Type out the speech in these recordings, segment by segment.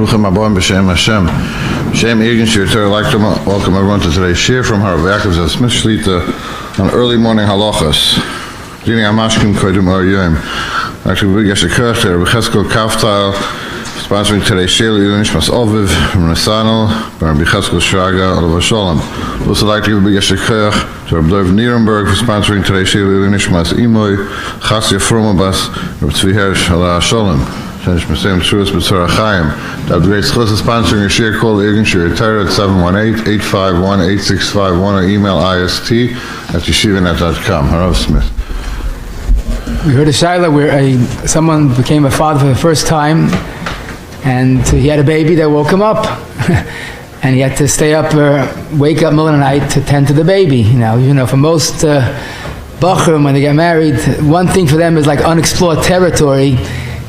Bruchim Aboim B'Shem Hashem. Shem Egenshir, I'd like to welcome everyone to today's shir from Rabbi Yakov Smith Shlita on early morning Halachos. Dini Amashkim Kodim Or Yom. Actually, we get the kirch there. Rabbi Cheskel Kaftal, sponsoring today's shir, Yidin Shmas Oviv, from Nesanel, by Rabbi Cheskel Shraga, Olav Shalom. Also like to give a big kirch to Rabbi Dov Nierenberg for sponsoring today's shir, Yidin Shmas Imoy, Chasya Fromabas, Rabbi Tzvi Hersh, Olav Shalom. Shanish Masem Truas B'Tzara Chaim. That would be great. Schluss is sponsoring a share call Egan Shir Torah at 718-851-8651 or email ist@yeshivanet.com. Harav Smith. We heard a shaila where someone became a father for the first time, and he had a baby that woke him up, and he had to stay up, wake up middle of the night to tend to the baby. For most bachrim when they get married, one thing for them is like unexplored territory.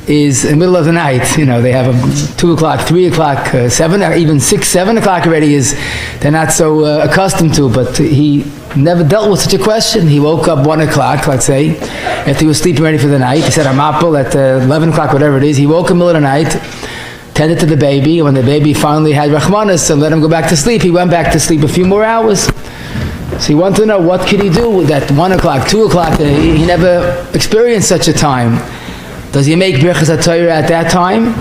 Is in the middle of the night. They have a 2 o'clock, 3 o'clock, 7, or even 6, 7 o'clock already they're not so accustomed to, but he never dealt with such a question. He woke up 1 o'clock, let's say, after he was sleeping ready for the night. He said, I'm apple at 11 o'clock, whatever it is. He woke in the middle of the night, tended to the baby, and when the baby finally had Rahmanas and let him go back to sleep, he went back to sleep a few more hours. So he wanted to know what could he do with that 1 o'clock, 2 o'clock. He never experienced such a time. Does he make brachas at that time?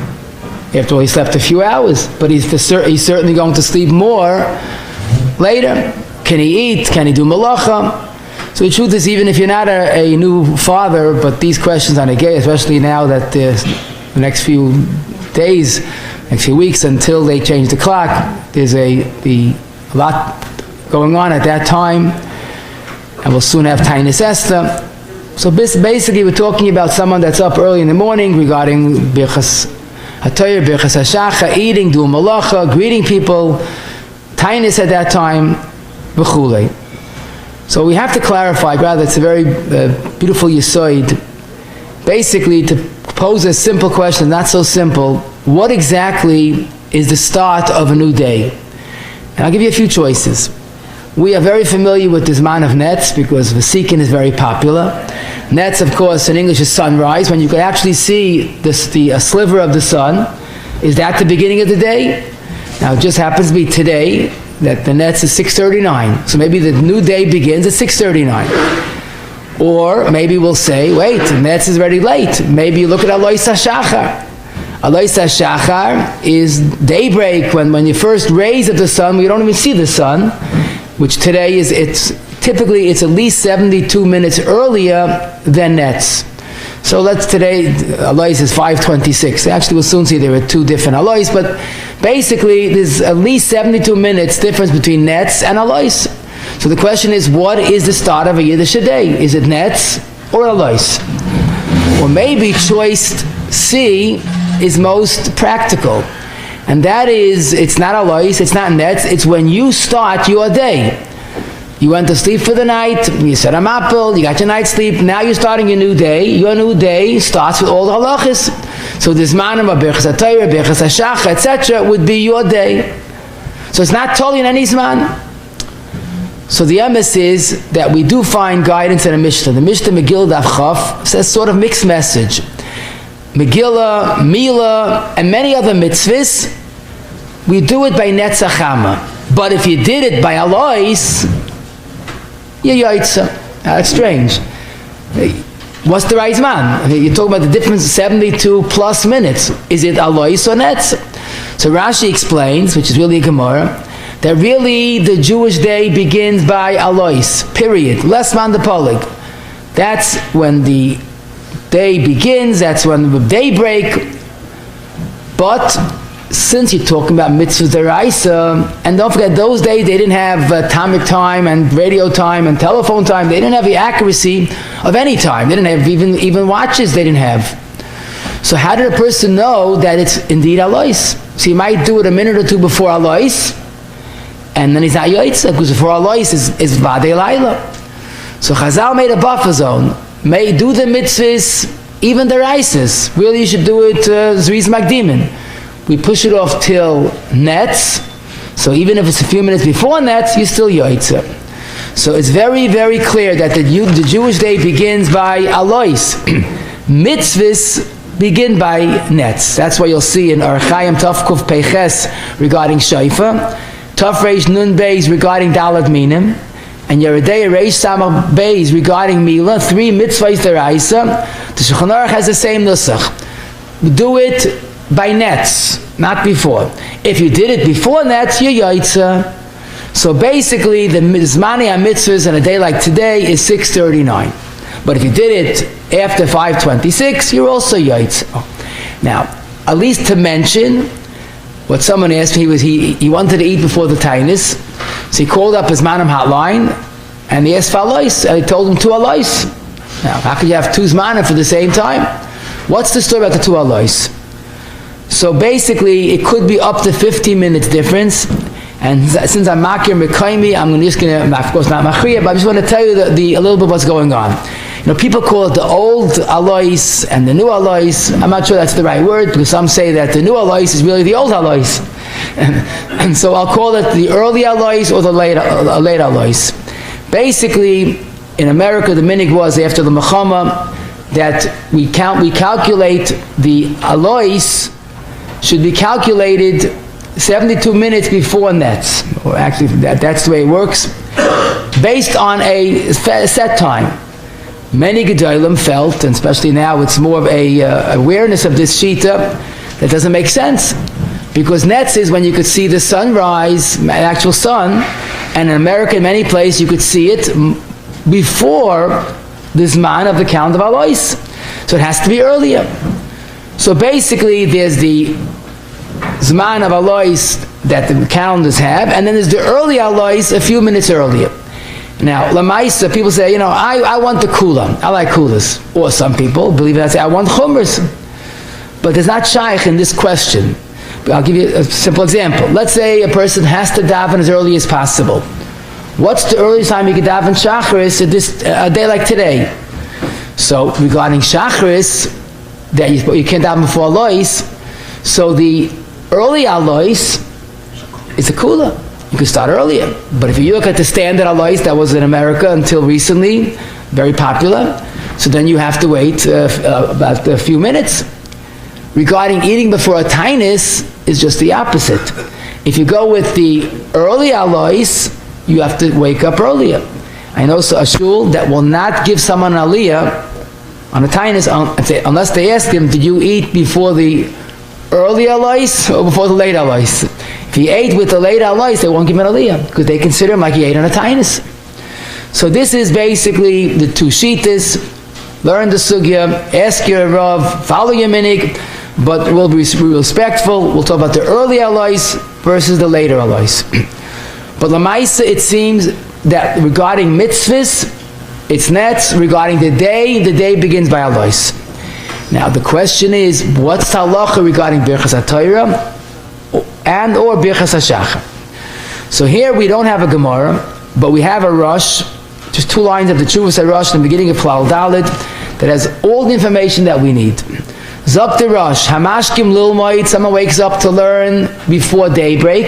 After all, he slept a few hours, but he's certainly going to sleep more later. Can he eat? Can he do malacha? So the truth is, even if you're not a new father, but these questions on a gay, especially now that the next few days, next few weeks until they change the clock, there's a lot going on at that time, and we'll soon have Tainis Esther. So basically we're talking about someone that's up early in the morning regarding Birchas HaTorah, Birchas HaShachar, eating, doing malacha, greeting people, Tainis at that time, v'chulei. So we have to clarify, rather it's a very beautiful yisoid, basically to pose a simple question, not so simple, what exactly is the start of a new day? And I'll give you a few choices. We are very familiar with the zman of nets because vasikin is very popular. Nets, of course, in English is sunrise, when you can actually see a sliver of the sun. Is that the beginning of the day? Now, it just happens to be today that the nets is 6:39. So maybe the new day begins at 6:39. Or maybe we'll say, wait, the nets is already late. Maybe you look at Alois HaShachar. Alois HaShachar is daybreak, when the first rays of the sun, we don't even see the sun, which today it's at least 72 minutes earlier than nets. So today, Alois is 5:26. Actually, we'll soon see there are two different Alois, but basically there's at least 72 minutes difference between nets and Alois. So the question is, what is the start of a Yiddish day? Is it nets or Alois? Or maybe choice C is most practical. And that is, it's not Alois, it's not nets, it's when you start your day. You went to sleep for the night, you said I'm apple, you got your night's sleep, now you're starting your new day. Your new day starts with all the halachos. So the zmanim of Birchas HaTorah, Birchas HaShachar, etc. would be your day. So it's not totally in any zman. So the emes is that we do find guidance in the Mishnah. The Mishnah Megillah Daf Chaf says sort of mixed message. Megillah, Milah, and many other mitzvahs, we do it by Netzachama. But if you did it by Alois, you're Yaitza. That's strange. What's the right man? You're talking about the difference of 72 plus minutes. Is it Alois or Netz? So Rashi explains, which is really a Gemara, that really the Jewish day begins by Alois, period. Less man the polig. That's when the day begins, that's when the daybreak. But since you're talking about mitzvahs deraisa, and don't forget, those days they didn't have atomic time and radio time and telephone time. They didn't have the accuracy of any time. They didn't have even watches. They didn't have. So how did a person know that it's indeed Alois? So he might do it a minute or two before Alois, and then he's not Yaitza, because before Alois is Vadei Laila. So Chazal made a buffer zone. May do the mitzvahs, even the raisas. Really, you should do it Zriz Magdimin. We push it off till nets. So even if it's a few minutes before nets, you're still Yaitza. So it's very, very clear that the Jewish day begins by Alois. Mitzvahs begin by nets. That's why you'll see in Archaim Tafkuf Peches regarding Shaifa, Taf Reish Nun Beis regarding Dalad Minim, and Yeridei Reish Samach Beis regarding Mila, 3 mitzvahs deraisa. The Shulchan Aruch has the same nusach. Do it by nets, not before. If you did it before nets, you're yaitza. So basically, the zmanim mitzvahs on a day like today is 6:39. But if you did it after 5:26, you're also yaitza. Now, at least to mention, what someone asked me was he wanted to eat before the tainis, so he called up his zmanim hotline, and he asked for alois, and he told him 2 alois. Now, how could you have 2 zmanim for the same time? What's the story about the 2 alois? So basically, it could be up to 15 minutes difference, and since I'm makir mekaimi, I'm just going to, of course not machriya, but I just want to tell you a little bit what's going on. You know, people call it the old alois and the new alois. I'm not sure that's the right word, because some say that the new alois is really the old alois. And so I'll call it the early alois or the late alois. Basically, in America, the minig was after the Mechama that we calculate the alois should be calculated 72 minutes before nets. Or actually, that's the way it works, based on a set time. Many Gedolim felt, and especially now it's more of a awareness of this shita, that doesn't make sense. Because nets is when you could see the sunrise, the actual sun, and in America, in many places, you could see it before the zman of the count of alois. So it has to be earlier. So basically, there's the zman of alois that the calendars have, and then there's the early alois a few minutes earlier. Now, lamaisa, people say, I want the kula. I like kulas. Or some people believe that, say, I want chumras. But there's not shaykh in this question. But I'll give you a simple example. Let's say a person has to daven as early as possible. What's the earliest time you can daven shacharis a day like today? So regarding shacharis, that you can't daven before alois. So the early alois is a kula. You can start earlier. But if you look at the standard alois that was in America until recently, very popular, so then you have to wait about a few minutes. Regarding eating before a tainis is just the opposite. If you go with the early alois, you have to wake up earlier. I know a shul that will not give someone an aliyah on a tainis unless they ask him, did you eat before the early alois or before the late alois? If he ate with the late alois, they won't give him an aliyah, because they consider him like he ate on a tainis. So this is basically the 2 shitas. Learn the sugya, ask your rav, follow your minig, but we'll be respectful. We'll talk about the early alois versus the later alois. But lamaisa, it seems that regarding mitzvahs, it's nets. Regarding the day begins by alois. Now the question is, what's halacha regarding birchas HaTorah and or birchas HaShachar? So here we don't have a Gemara, but we have a Rosh, just 2 lines of the Tshuvas HaRosh in the beginning of Klal Dalet that has all the information that we need. Zok the Rosh, Hamashkim Lil Moed, someone wakes up to learn before daybreak,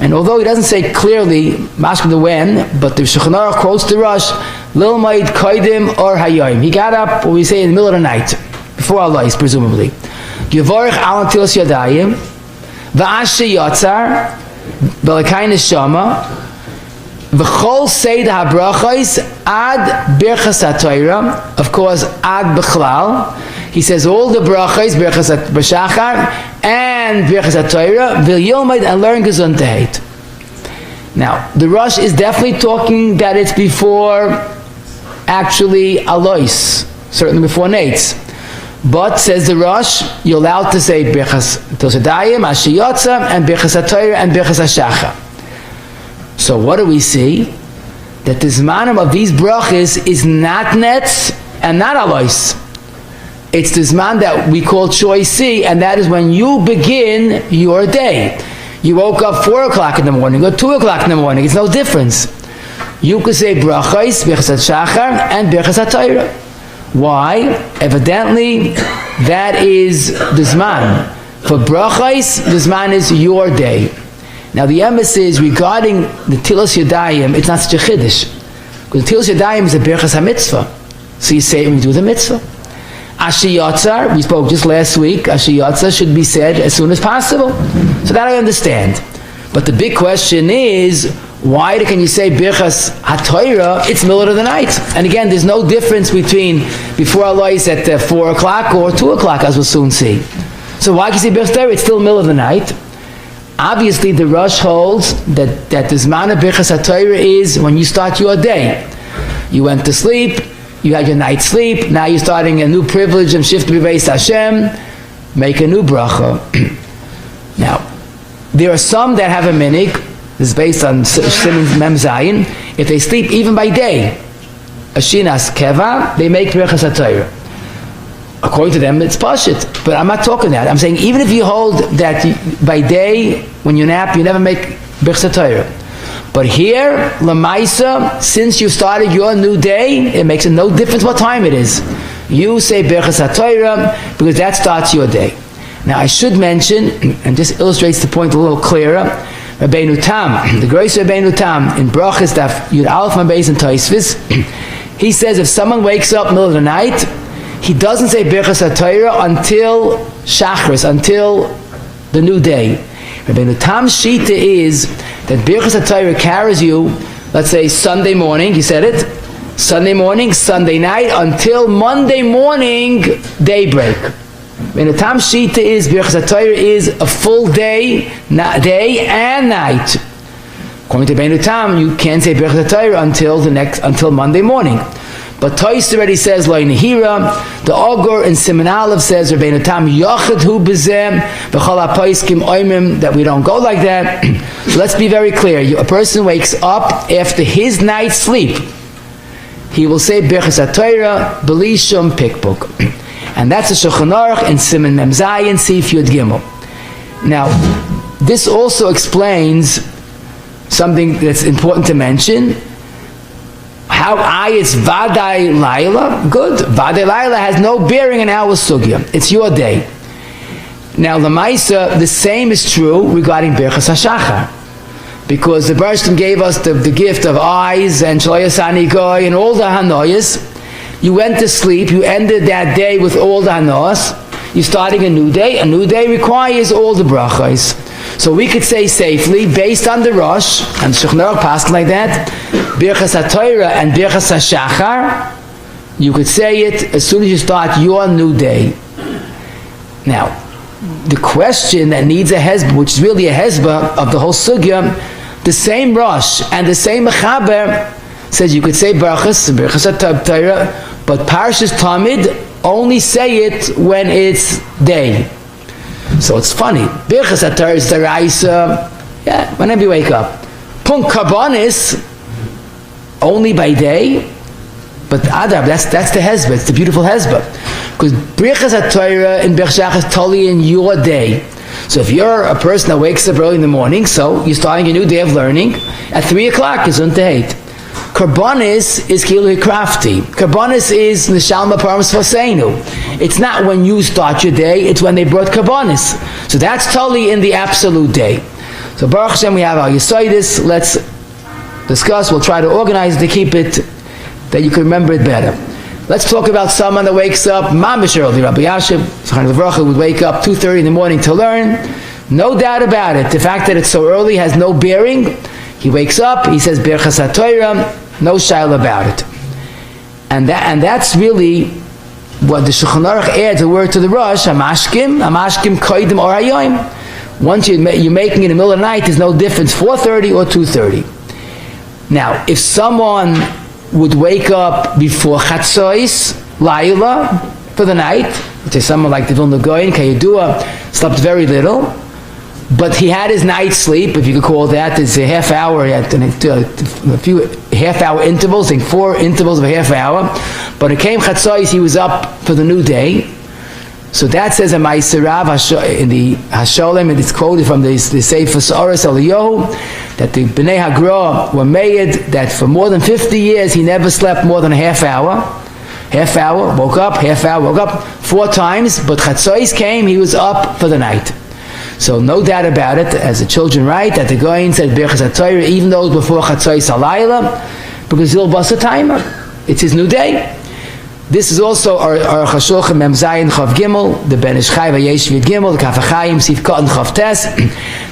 and although he doesn't say clearly Mashkim the when, but the Shulchan Aruch quotes the Rosh, Lil Moed Koidim or Hayom. He got up, what we say, in the middle of the night, before alois, presumably. Yevorech al natilas yadayim, v'ashe yotzar, v'lekain neshama, v'chol seid habrachos ad birchas HaTorah, of course, ad b'chlal. He says all the brachos, birchas b'shachar, and birchas HaTorah, v'yilmod, and learn gesundheit. Now, the Rosh is definitely talking that it's before actually alois, certainly before nates. But, says the Rosh, you're allowed to say birchas tosadayim, ashiyotza, and birchas HaTorah, and birchas HaShachar. So what do we see? That the zmanim of these brachas is not nets and not alois. It's the zman that we call choice C, and that is when you begin your day. You woke up 4 o'clock in the morning or 2 o'clock in the morning. It's no difference. You could say brachos, birchas HaShachar, and birchas HaTorah. Why? Evidently, that is the zman. For brachos, the zman is your day. Now the emes is regarding the tilas yadayim, it's not such a chiddush. Because the tilas yadayim is a birchas ha-mitzvah. So you say it when you do the mitzvah. Ashiyatzar, we spoke just last week, Ashiyatzar should be said as soon as possible. So that I understand. But the big question is, why can you say Birchas HaTorah, it's middle of the night? And again, there's no difference between before Allah is at 4 o'clock or 2 o'clock, as we'll soon see. So why can you say Birchas HaTorah, it's still middle of the night? Obviously, the Rosh holds that the zman of Birchas HaTorah is when you start your day. You went to sleep, you had your night's sleep, now you're starting a new privilege and shift b'beis Hashem, make a new bracha. Now, there are some that have a minig, this is based on Siman Mem Zayin, if they sleep even by day, Ashinas Keva, they make Birchas HaTorah. According to them, it's pashit, but I'm not talking that. I'm saying even if you hold that by day, when you nap, you never make Birchas HaTorah. But here, Lamaisa, since you started your new day, it makes no difference what time it is. You say Birchas HaTorah because that starts your day. Now I should mention, and this illustrates the point a little clearer, Rabbeinu Tam, the great Rabbeinu Tam, in brachas daf Yud Aleph Beis and Tosfos, he says if someone wakes up middle of the night, he doesn't say Birchas HaTorah until Shachris, until the new day. Rabbeinu Tam's shita is that Birchas HaTorah carries you, let's say Sunday morning, he said it, Sunday morning, Sunday night, until Monday morning, daybreak. Rabbeinu Tam's shita is Birchas HaTorah is a full day, day and night. According to Rabbeinu Tam, you can't say Birchas HaTorah until Monday morning. But Toys already says Lo Nehira. The Ogur in Siman Aleph says Rabbeinu Tam Yochid Hu B'Zeh V'Chol HaPoskim Oimim that we don't go like that. So let's be very clear. A person wakes up after his night's sleep. He will say Birchas HaTorah B'li Shum Pikpuk, and that's a Shulchan Aruch in Siman Mem Zayin Sif Yud Gimel. Now, this also explains something that's important to mention. How it's Vadai Laila? Good. Vadai Laila has no bearing in our sugya. It's your day. Now, Lamaisa, the same is true regarding Birchas HaShachar. Because the Bereshit gave us the gift of eyes and Shloyas Anigoy and all the Hanoyas. You went to sleep, you ended that day with all the Hanos. You're starting a new day. A new day requires all the brachas. So we could say safely, based on the Rosh, and Shulchan Aruch passed like that, Birchas HaTorah and Birchas HaShachar, you could say it as soon as you start your new day. Now, the question that needs a hezbah, which is really a hezbah of the whole sugya, the same Rosh and the same Mechaber says you could say Birchas HaTorah, but Parshas Tamid only say it when it's day. So it's funny. Birchas HaTorah is the Raisa, whenever you wake up. Punk Karbonis, only by day, but Adab, that's the Hezbah, it's the beautiful Hezbah. Because Birchas HaTorah in Birchas is totally in your day. So if you're a person that wakes up early in the morning, so you're starting a new day of learning, at 3 o'clock is Untehait. Karbonis is Kilu Krafti. Karbonis is Nishalma Params Vaseinu. It's not when you start your day, it's when they brought Karbonis. So that's totally in the absolute day. So Baruch Hashem, we have our Yesodis. Let's discuss. We'll try to organize to keep it that you can remember it better. Let's talk about someone that wakes up mamish early. Rabbi Yashiv, Zchanan Levracha, would wake up 2:30 in the morning to learn. No doubt about it. The fact that it's so early has no bearing. He wakes up, he says Birchas HaTorah, no shaila about it. And that's really what the Shulchan Aruch adds a word to the Rosh, Hamashkim koidim or hayoim. Once you're making it in the middle of the night, there's no difference, 4:30 or 2:30. Now, if someone would wake up before Chatzois, Laila, for the night, say someone like the Vilna Goyen, Kayedua, slept very little, but he had his night sleep, if you could call that, it's a half hour, a few half-hour intervals, I think 4 intervals of a half hour, but it came Chatzois, he was up for the new day. So that says in the Hasholem, and it's quoted from the Sefer Sa'aras Eliyahu, that the Bnei Hagra were made that for more than 50 years he never slept more than a half hour. Half hour, woke up, half hour, woke up 4 times, but Chatzois came, he was up for the night. So no doubt about it, as the children write, that the Goyen said Birchas HaTorah, even though it was before Chatzois Alayla, because he'll bust a timer. It's his new day. This is also our Chashulchan Mem Zayin Chav Gimel, the Ben Ish Chai Vayesh Vid Gimel, the Kaf HaChaim Sif Katan Chav Tes,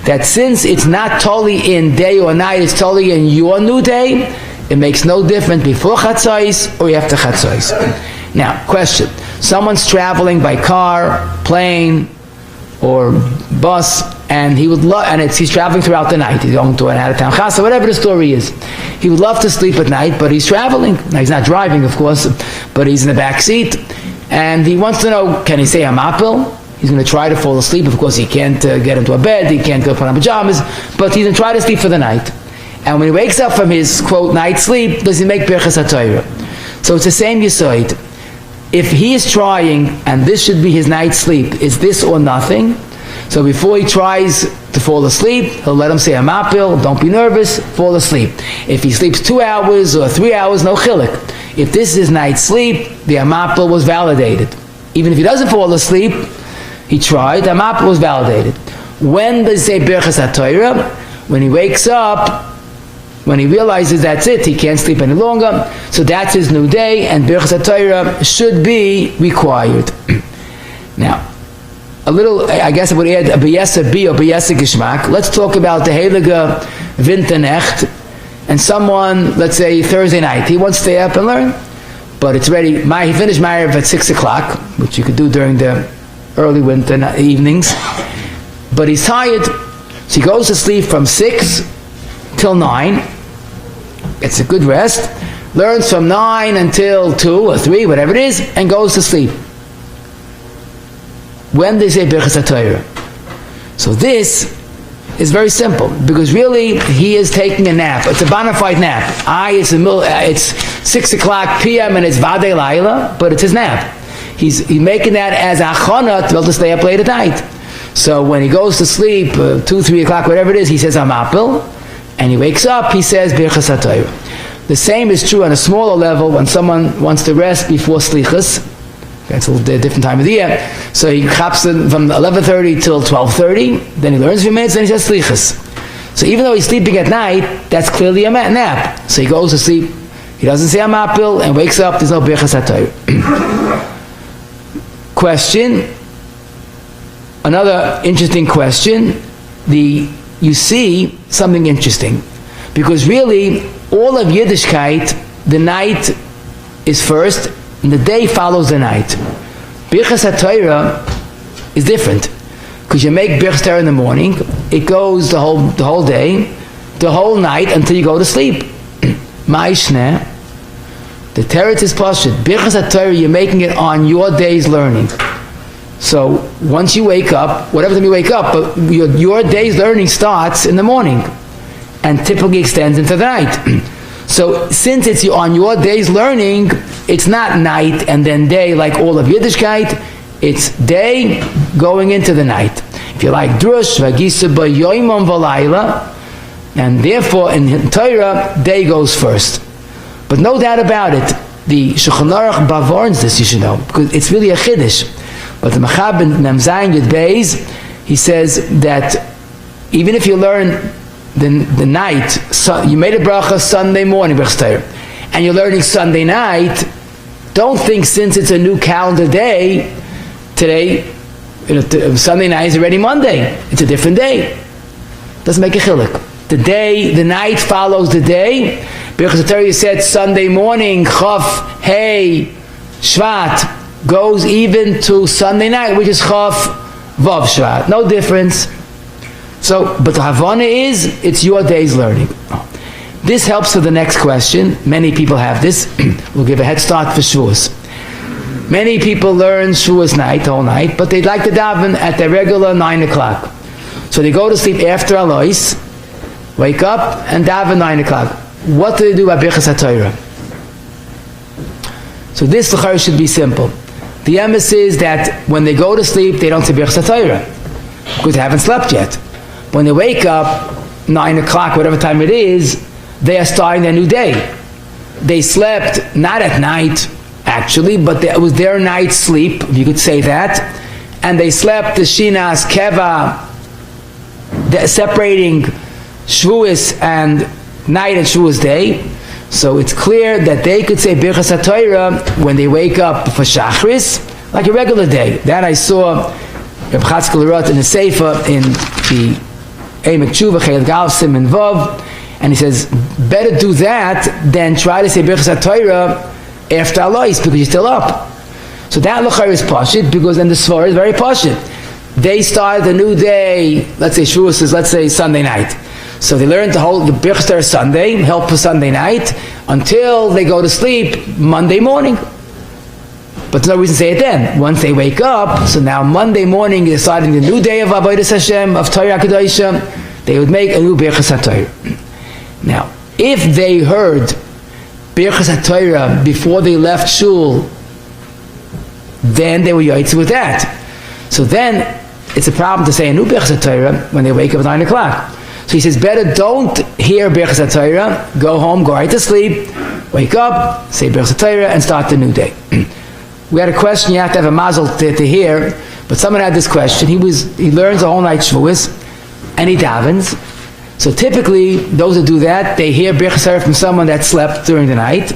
that since it's not totally in day or night, it's totally in your new day, it makes no difference before Chatzos or after Chatzos. Now, question. Someone's traveling by car, plane, or bus, and he would love, and he's traveling throughout the night. He's going to an out-of-town chasa, whatever the story is. He would love to sleep at night, but he's traveling. Now, he's not driving, of course, but he's in the back seat, and he wants to know, can he say a mapil? He's going to try to fall asleep. Of course, he can't get into a bed, he can't go put on pajamas, but he's going to try to sleep for the night. And when he wakes up from his, quote, night sleep, does he make Birchas HaTorah? So it's the same Yisoid. If he is trying, and this should be his night's sleep, is this or nothing? So before he tries to fall asleep, he'll let him say a mapil, don't be nervous, fall asleep. If he sleeps 2 hours or 3 hours, no chilik. If this is his night's sleep, the mapil was validated. Even if he doesn't fall asleep, he tried, the mapil was validated. When does he say Birchas HaTorah? When he wakes up, when he realizes that's it, he can't sleep any longer, so that's his new day, and Birchas HaTorah should be required. Now, a little, I guess I would add a b'yesa bi or b'yesa gishmak. Let's talk about the heilige Winternacht, and someone, let's say Thursday night, he wants to stay up and learn, but it's ready, he finished Ma'ariv at 6 o'clock, which you could do during the early winter evenings, but he's tired, so he goes to sleep from 6 till 9, gets a good rest, learns from 9 until 2 or 3, whatever it is, and goes to sleep. When they say Birchas HaTorah. So this is very simple, because really he is taking a nap. It's a bona fide nap. It's 6 o'clock p.m. and it's Vadei Laila, but it's his nap. He's making that as a achana to be able to stay up late at night. So when he goes to sleep, 2, 3 o'clock, whatever it is, he says Amapil, and he wakes up, he says Birchas HaTorah. The same is true on a smaller level when someone wants to rest before Slichas. That's a little different time of the year. So he chaps from 11:30 till 12:30, then he learns a few minutes, then he says Slichas. So even though he's sleeping at night, that's clearly a nap. So he goes to sleep, he doesn't say Amapil, and wakes up, there's no Birchas HaTorah. Question, another interesting question, you see something interesting, because really all of Yiddishkeit, the night is first and the day follows the night. Birchas HaTorah is different, because you make Birchas HaTorah in the morning, it goes the whole day, the whole night until you go to sleep. Ma'ishneh, the teretz is pashut. Birchas HaTorah, you're making it on your day's learning. So once you wake up, whatever time you wake up, but your day's learning starts in the morning and typically extends into the night. So since it's on your day's learning, it's not night and then day like all of Yiddishkeit, it's day going into the night. If you like drush, v'gisa b'yoymon v'layla, and therefore in Torah, day goes first. But no doubt about it, the Shulchan Aruch bavarns this, you should know, because it's really a chiddush. But the Machab in Mem Zayin Yud Beis, he says that even if you learn the night, so you made a bracha Sunday morning, and you're learning Sunday night, don't think since it's a new calendar day, today, Sunday night is already Monday. It's a different day. Doesn't make a chilik. The night follows the day. Birchas HaTorah said Sunday morning, Chaf, Hey, Shvat, goes even to Sunday night, which is Chaf, Vav Shvat. No difference. So, but the Havana is, it's your day's learning. This helps for the next question. Many people have this. We'll give a head start for Shavuos. Many people learn Shavuos night, the whole night, but they'd like to daven at their regular 9 o'clock. So they go to sleep after Alois, wake up, and daven 9 o'clock. What do they do about Birchas HaTorah? So this l'chayr should be simple. The emes is that when they go to sleep, they don't say Birchas HaTorah, because they haven't slept yet. When they wake up, 9 o'clock, whatever time it is, they are starting their new day. They slept, not at night, actually, but it was their night's sleep, if you could say that, and they slept the Shinas Keva, separating Shavuos and night and Shavuos day. So it's clear that they could say Birchas HaTorah when they wake up for Shachris, like a regular day. That I saw Reb Chatzkel wrote in the Sefer in the Eimek Tshuva, Chelet Gal, Siman Vav, and he says, better do that than try to say Birchas HaTorah after Alois, because you're still up. So that L'chayr is Pashit, because then the Svar is very Pashit. They start the new day, let's say Shavuos is, let's say, Sunday night. So they learn to hold the Birchas HaTorah Sunday, help for Sunday night, until they go to sleep Monday morning. But there's no reason to say it then. Once they wake up, so now Monday morning is starting the new day of Avodas Hashem, of Torah Kedosha, they would make a new Birchas HaTorah. Now, if they heard Birchas HaTorah before they left shul, then they were yaitz with that. So then, it's a problem to say a new Birchas HaTorah when they wake up at 9 o'clock. So he says, better don't hear Birchas HaTorah, go home, go right to sleep, wake up, say Birchas HaTorah, and start the new day. We had a question you have to have a mazel to hear, but someone had this question. He learns a whole night Shavuos, and he davens. So typically, those that do that, they hear Birchas HaTorah from someone that slept during the night,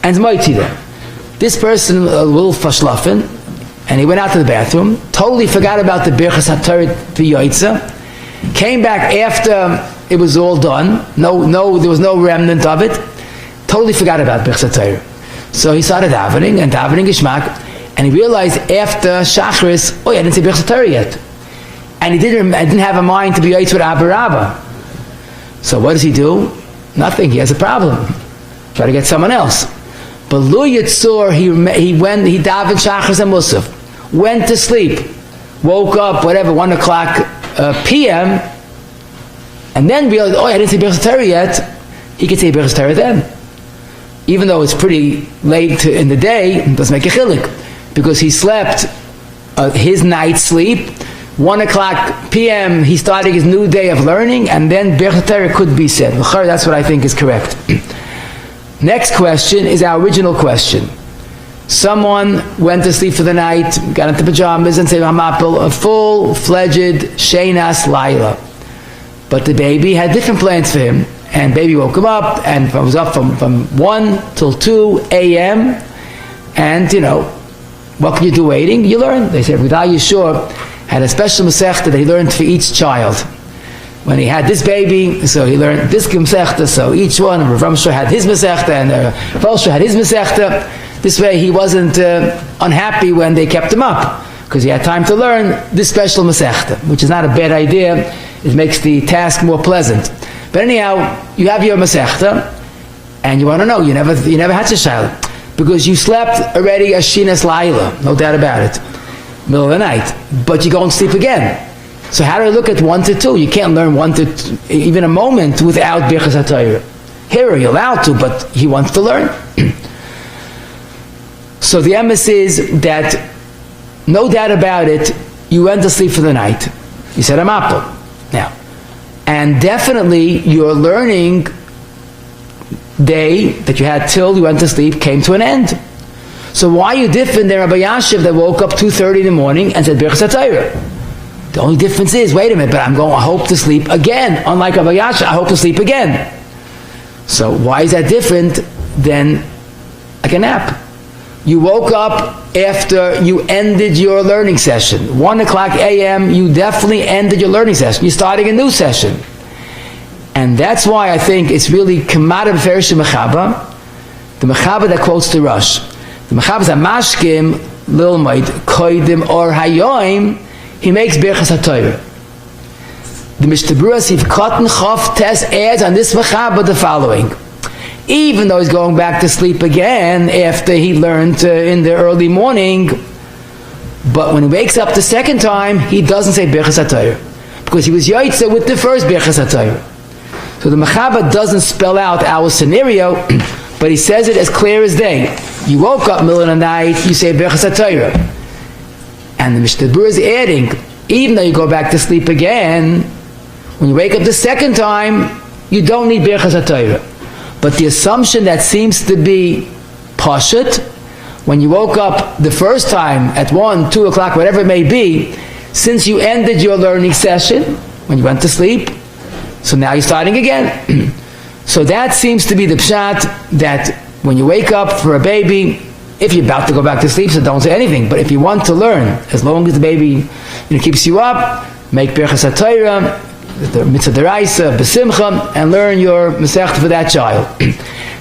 and moitzi them. This person, a little fashlafen, and he went out to the bathroom, totally forgot about the Birchas HaTorah V'yoitza, came back after it was all done, there was no remnant of it, totally forgot about Birchas HaTorah. So he started davening Gishmak, and he realized after Shachris, I didn't say Birchas HaTorah yet. And he didn't have a mind to be yaitz with Abba Rabba. So what does he do? Nothing, he has a problem. Try to get someone else. But Lu Yitzur, he davened Shachris and Musaf, went to sleep, woke up, 1 o'clock p.m., and then realized, I didn't say Birchas HaTorah yet. He could say Birchas HaTorah then. Even though it's pretty late in the day, it doesn't make a chilik, because he slept his night sleep. 1 o'clock p.m. he started his new day of learning, and then Birchas HaTorah could be said. That's what I think is correct. Next question is our original question. Someone went to sleep for the night, got into pajamas, and said Hamapil, a full-fledged Sheinas Laila. But the baby had different plans for him. And baby woke him up, and was up from 1 till 2 a.m. And, what can you do waiting? You learn. They said, Rabbi Issur had a special Masechta that he learned for each child. When he had this baby, so he learned this Masechta, so each one, Rav Ramshur had his Masechta, and Rav Ramshur had his Masechta. This way he wasn't unhappy when they kept him up, because he had time to learn this special Masechta, which is not a bad idea. It makes the task more pleasant. But anyhow, you have your Masechta, and you want to know, you never had to shaila, because you slept already a Shinas Laila, no doubt about it, middle of the night, but you go and sleep again. So how do I look at 1 to 2? You can't learn 1 to 2, even a moment without Birchas HaTorah. Here you're allowed to, but he wants to learn. So the emes is that, no doubt about it, you went to sleep for the night. You said, I'm up. Now, and definitely your learning day that you had till you went to sleep came to an end. So why are you different than Rabbi Yashiv that woke up 2:30 in the morning and said Birchas HaTorah? The only difference is, wait a minute, but I hope to sleep again. Unlike Rabbi Yashiv, I hope to sleep again. So why is that different than like a nap? You woke up after you ended your learning session. 1 o'clock a.m., you definitely ended your learning session. You're starting a new session. And that's why I think it's really Kamada B'Ferish Mechaba, the Mechaba that quotes the Rush. The Mechaba is a Mashkim, Lilmaid, Koidim, or Hayoim, he makes Birchas HaTorah. The Mishtabura Sif Kotten Chof Tes adds on this Mechaba the following. Even though he's going back to sleep again after he learned in the early morning, but when he wakes up the second time, he doesn't say Birchas HaTorah, because he was Yaitza with the first Birchas HaTorah. So the Mechaba doesn't spell out our scenario, but he says it as clear as day. You woke up middle of the night, you say Birchas HaTorah. And the Mishnah is adding, even though you go back to sleep again, when you wake up the second time, you don't need Birchas HaTorah. But the assumption that seems to be Pashut, when you woke up the first time at 1, 2 o'clock, whatever it may be, since you ended your learning session, when you went to sleep, so now you're starting again. So that seems to be the pshat, that when you wake up for a baby, if you're about to go back to sleep, so don't say anything. But if you want to learn, as long as the baby keeps you up, make berachas HaTorah, the mitzvah deraisa, besimcha, and learn your masechta for that child.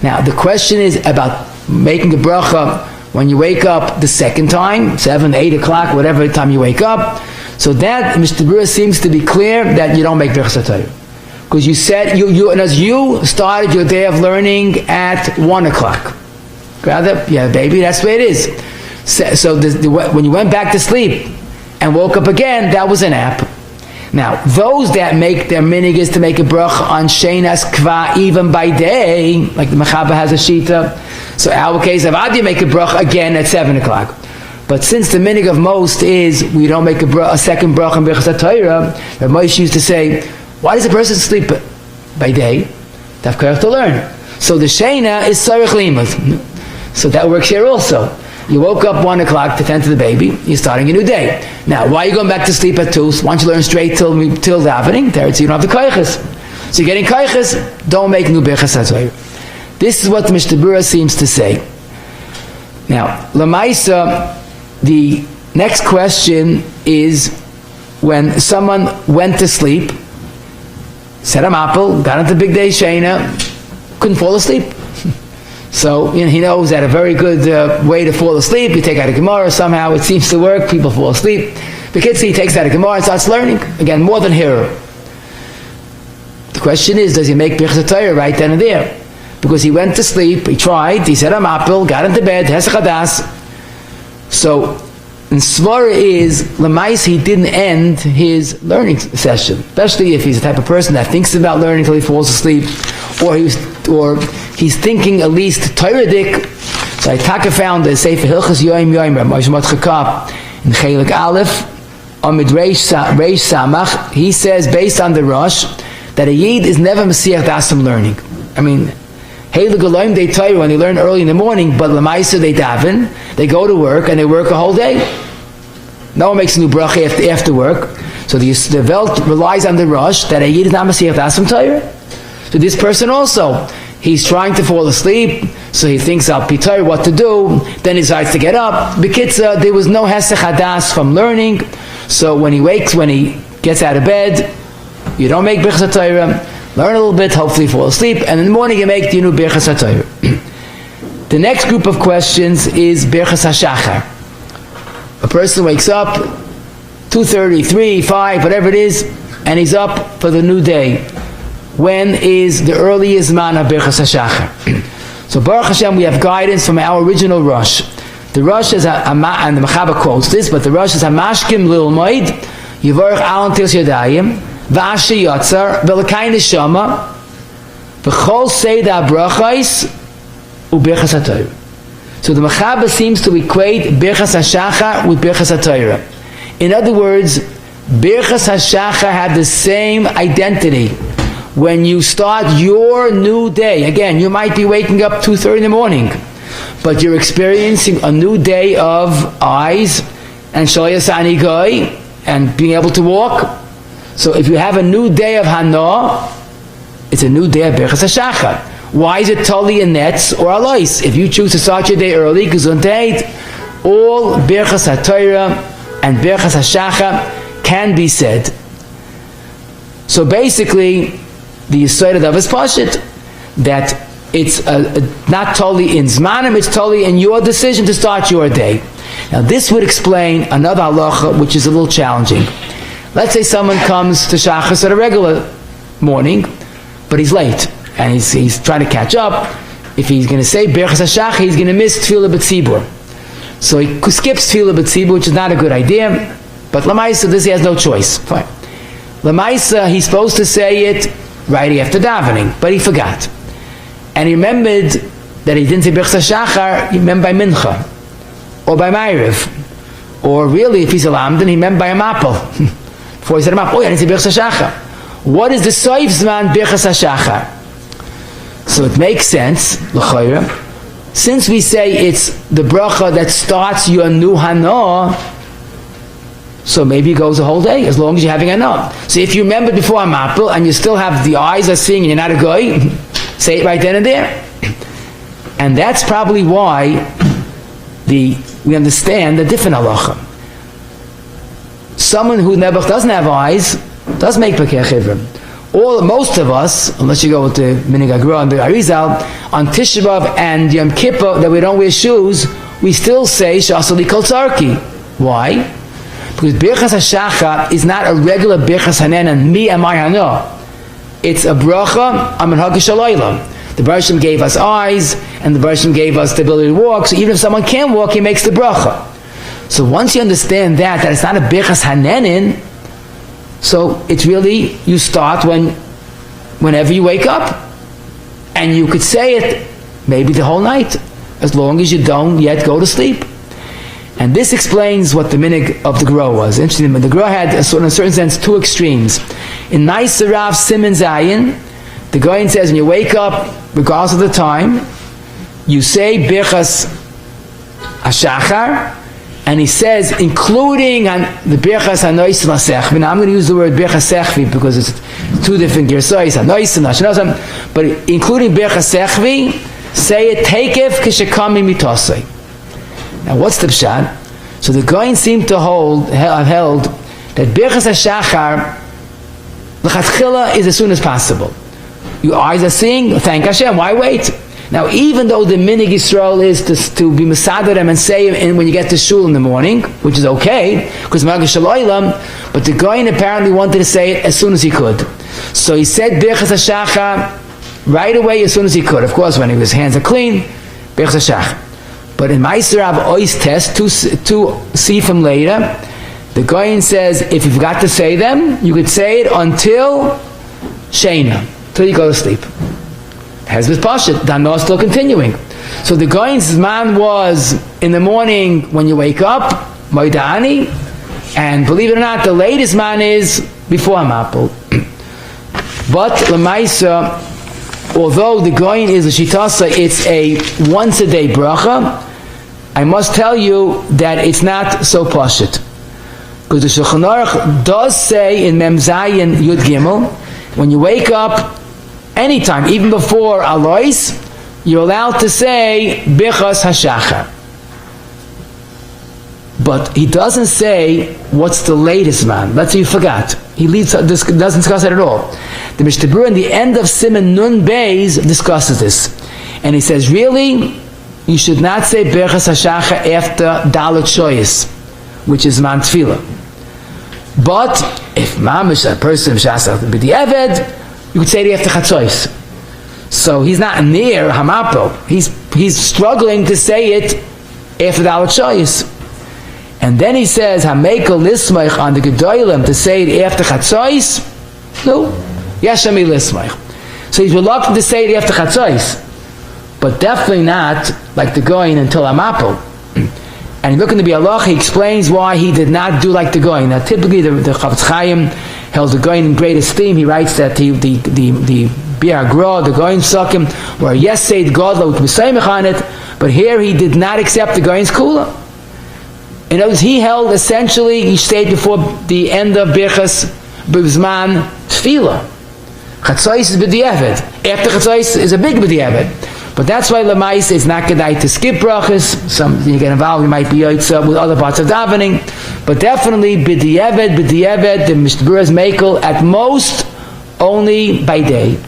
Now, the question is about making a bracha when you wake up the second time, 7, 8 o'clock, whatever time you wake up. So that, Mr. Brewer, seems to be clear that you don't make berachas HaTorah. Because you said, and as you started your day of learning at 1 o'clock. Rather, you have a baby, that's the way it is. So when you went back to sleep and woke up again, that was a nap. Now, those that make their minig is to make a bracha on Sheinas Kva even by day, like the Mechaba has a shita. So our case of Adi make a bracha again at 7 o'clock. But since the minig of most is we don't make a second bracha on Bechas HaTorah, Rabbi Moshe used to say, why does a person sleep by day? They have to learn. So the Sheina is Sarich Limud. So that works here also. You woke up 1 o'clock to tend to the baby, you're starting a new day. Now, why are you going back to sleep at 2? So why don't you learn straight till davening? There, so you don't have the koiches. So you're getting koiches, don't make new Bechas HaTorah. This is what the Mishnah Berurah seems to say. Now, Lamaisa, the next question is when someone went to sleep, set a mapel, got into big day Shena, couldn't fall asleep. So he knows that a very good way to fall asleep, you take out a Gemara, somehow it seems to work, people fall asleep. The kid he takes out a Gemara and starts learning. Again, more than hearer. The question is, does he make Bechas HaTorah right then and there? Because he went to sleep, he tried, he said a mapel, got into bed, Hesach Hadas. So, and Svara is, Lamais, he didn't end his learning session. Especially if he's the type of person that thinks about learning until he falls asleep, or he's thinking at least Torah-dik. So I found the Sefer Hilchos Yoim Yoim, Moshe Chakap, in Chelik Aleph, Amid Reish Samach, he says, based on the Rosh, that a Yid is never Messiach Dasim learning. I mean, Heilig Elohim they Torah when they learn early in the morning, but Lamaisa they daven, they go to work and they work a whole day. No one makes a new bracha after work. So the Welt relies on the Rosh that a Yid is not Messiach Dasim Torah. So this person also, he's trying to fall asleep, so he thinks Al Pitar what to do, then he decides to get up. B'kitzah, there was no Hesach Hadas from learning, so when he gets out of bed, you don't make Bechas HaTorah, learn a little bit, hopefully fall asleep, and in the morning you make the new Bechas HaTorah. The next group of questions is Bechas HaShachar. A person wakes up, 2:30, 3, 5, whatever it is, and he's up for the new day. When is the earliest zman of Bechas HaShachar? So Baruch Hashem, we have guidance from our original Rosh. The Rosh is and the Mechaba quotes this, but the Rosh is Hamashkim Lilmoid, Yivorach Alan Tis Yadayim, V'ashe Yotzar, V'lekay Neshama, V'chol Seida Brachais, U'Bechas HaTorah. So the Mechaba seems to equate Bechas HaShachar with Bechas HaTorah. In other words, Bechas HaShachar had the same identity. When you start your new day, again, you might be waking up 2:30 in the morning, but you're experiencing a new day of eyes and Shoyas Anigoy and being able to walk. So if you have a new day of Hana, it's a new day of Bechas HaShachar. Why is it Tali and Netz or Alois? If you choose to start your day early, Gesundheit, all Bechas HaTorah and Bechas HaShachar can be said. So basically, the issur of is pashit, that it's not totally in zmanim, it's totally in your decision to start your day. Now this would explain another halacha which is a little challenging. Let's say someone comes to shachas at a regular morning, but he's late and he's trying to catch up. If he's going to say Bechas HaShachar, he's going to miss tefillah b'tzibur. So he skips tefillah b'tzibur, which is not a good idea. But Lamaisa, this he has no choice. Fine. Lamaisa, he's supposed to say it right after davening, but he forgot. And he remembered that he didn't say Bechas HaShachar, he meant by Mincha, or by Ma'ariv. Or really, if he's a Lamdan, he meant by a Mapel. Before he said a Mapel, I didn't say Bechas HaShachar. What is the Soif Zman Bechas HaShachar? So it makes sense, l'chayra, since we say it's the bracha that starts your new Hana, so maybe it goes the whole day, as long as you're having enough. So if you remember before a mapel, and you still have the eyes are seeing, and you're not a guy, say it right then and there. And that's probably why we understand the different halacha. Someone who doesn't have eyes does make Pekeh Chivrim. Most of us, unless you go with the Minig Agra and the Arizal, on Tisha B'Av and Yom Kippur, that we don't wear shoes, we still say Shasali Kol Tzarki. Why? Because Birchas HaShachar is not a regular Birchas Hanen Mi Amar Hano. It's a bracha Amen Hagish Alayla. The Baruch Shem gave us eyes, and the Baruch Shem gave us the ability to walk, so even if someone can't walk, he makes the bracha. So once you understand that it's not a Birchas Hanenin, so it's really, you start whenever you wake up. And you could say it maybe the whole night, as long as you don't yet go to sleep. And this explains what the minig of the Gra was. Interesting, the Gra had, in a certain sense, two extremes. In Naisa Rav Siman Zayin, the Goyin says when you wake up, regardless of the time, you say Birchas HaShachar, and he says, including the Birchas HaNois Masechvi. Now I'm going to use the word Birchas Sechvi because it's two different Girsais, HaNois and HaShachar, but including Birchas Sechvi, say it, Tekev Kishakami Mitosai. Now what's the pshat? So the Goyin seem to have held that Birchas HaShachar, L'chatchila, is as soon as possible. Your eyes are seeing, thank Hashem, why wait? Now, even though the minig Yisrael is to be mesader them and say it when you get to shul in the morning, which is okay, because Magish Shalaylam, but the Goyin apparently wanted to say it as soon as he could. So he said Birchas HaShachar right away as soon as he could. Of course, when his hands are clean, Birchas HaShachar. But in Ma'aser Rav Ois test, to see from later, the Goyin says if you forgot to say them, you could say it until Sheina, till you go to sleep. Has this pashat, Dano is still continuing. So the Goyin's zman was in the morning when you wake up, Moidani, and believe it or not, the latest man is before Hamapol. But Lamaisa, although the Goyin is a shitasa, it's a once a day bracha, I must tell you that it's not so pashat. Because the Shulchan Aruch does say in Mem Zayin Yud Gimel, when you wake up, anytime, even before Alois, you're allowed to say Birchas HaShachar. But he doesn't say what's the latest man. Let's say you forgot. He doesn't discuss it at all. The Mishnah Berurah in the end of Siman Nun Beis discusses this. And he says, really, you should not say Birchas HaShachar after Dalet Shoyis, which is Man Tefillah. But if Mamish, a person, Shasach B'di'eved, you could say it after Chatzos. So he's not near Hamapel. He's struggling to say it after the Dalet Shoyis. And then he says, Hamekel Lismaich on the Gedolim to say it after Chatzos? No. Yashami Lismaich. So he's reluctant to say it after Chatzos. But definitely not like the Goyin until Hamapel. And looking to be Allah, he explains why he did not do like the Goyin. Now typically the Chavetz Chaim held the Goyin in great esteem. He writes that the Biur Gra, the Goyin Psukim, were yes said Godla with Mesaymech on it, but here he did not accept the Goyin's Kula. In other words, he held essentially, he stayed before the end of Birchas B'zman Tefillah. Chatzos is B'di'eved. After Chatzos is a big B'di'eved. But that's why Lamais is not kedai to skip brachas. You get involved, you might be yotza with other parts of davening. But definitely b'di'eved, the Mishnah Berurah is mekel at most only by day.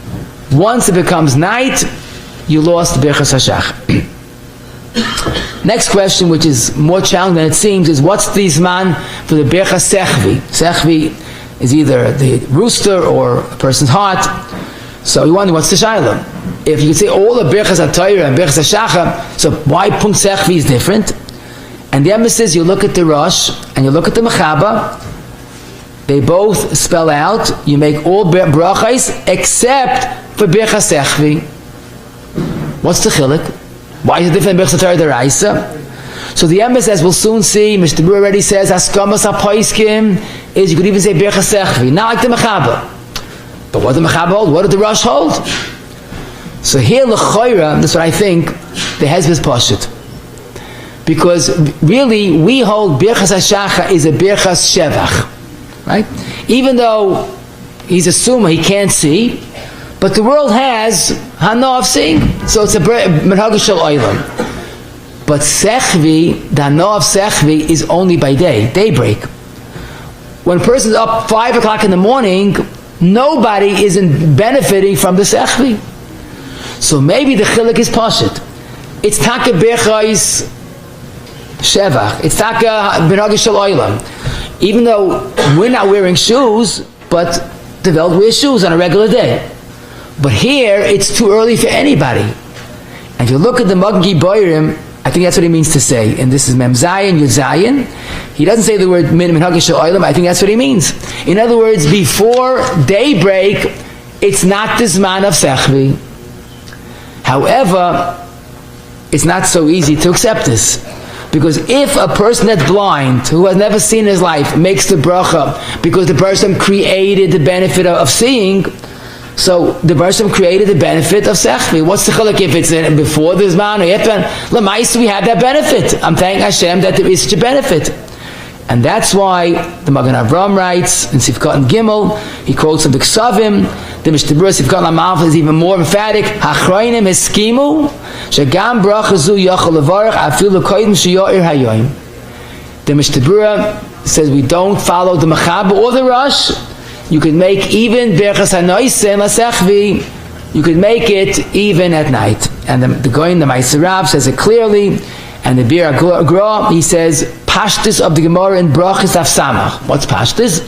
Once it becomes night, you lost Birchas HaShachar. Next question, which is more challenging than it seems, is what's the zman for the Birchas Sechvi? Sechvi is either the rooster or a person's heart. So we wonder what's the shayla. If you could say all the Birchas HaTorah and Birchas HaShachar, so why Punkt Sechvi is different? And the emphasis, you look at the Rosh and you look at the Mechaba, they both spell out, you make all brachas except for Birchas Sechvi. What's the chiluk? Why is it different than Birchas HaTorah D'Oraisa? So the emphasis, as we'll soon see, Mishnah Berurah already says, Haskamas HaPoiskim is, you could even say Birchas Sechvi, not like the Mechaba. But what did the Mechaba hold? What did the Rosh hold? So here, l'choira, that's what I think, the Hezbollah Pashut. Because really, we hold Birchas HaShachar is a Birchas Shevach. Right? Even though he's a Summa, he can't see, but But the world has hana of seeing, so it's a minhag shel olam. But sechvi, the hana of sechvi is only by daybreak. When a person's up 5 o'clock in the morning, nobody isn't benefiting from the sechvi. So maybe the chiluk is pashit. It's taka berchais shevach. It's taka minhag shel olam. Even though we're not wearing shoes, but the Welt wears shoes on a regular day. But here, it's too early for anybody. And if you look at the Magen Boirim, I think that's what he means to say. And this is Mem Zayin, Yud Zayin. He doesn't say the word minhag shel olam. I think that's what he means. In other words, before daybreak, it's not the zman of sechvi. However, it's not so easy to accept this. Because if a person that's blind, who has never seen in his life, makes the bracha, because the person created the benefit of seeing, so the person created the benefit of sechvi. What's the chiluk if it's before the zman or after? L'maisa, we have that benefit. I'm thanking Hashem that there is such a benefit. And that's why the Magen Avraham writes in Sifkat and Gimel, he quotes from the Ksavim, the Mishnah Berurah Sifkat Lamalf is even more emphatic. Hachroinim eskimu shegam bracha zu yachol levarach afilu kodim sheyoir hayoim. The Mishnah Berurah says we don't follow the Mechaber or the Rosh. You could make even berachas hanoise and lasechvi. You could make it even at night. And the Goyin, the Ma'aser Rav, says it clearly. And the Bir Agra, he says pashtus of the Gemara in brachas afsamach. What's pashtus?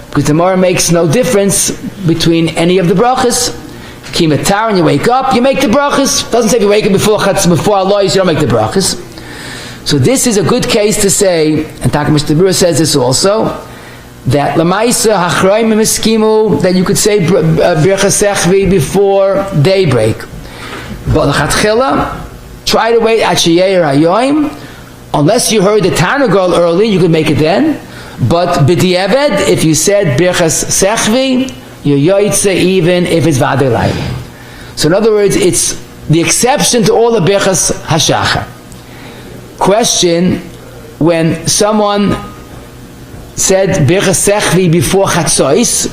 Because the Gemara makes no difference between any of the brachas. Kimatar, and you wake up, you make the brachas. Doesn't say if you wake up before Alois, you don't make the brachas. So this is a good case to say, and Taka Mishnah Berurah says this also, that Lamaisa Hachroim Miskimu, that you could say Birchas Sechvi before daybreak. But L'chatchila, try to wait at Sheyeir Hayoim. Unless you heard the Tana girl early, you could make it then. But B'di'eved, if you said Birchas Sechvi, you're Yoitze even if it's Vadei Laila. So in other words, it's the exception to all the Birchas HaShachar. Question, when someone said Birchas Sechvi before Chatzos,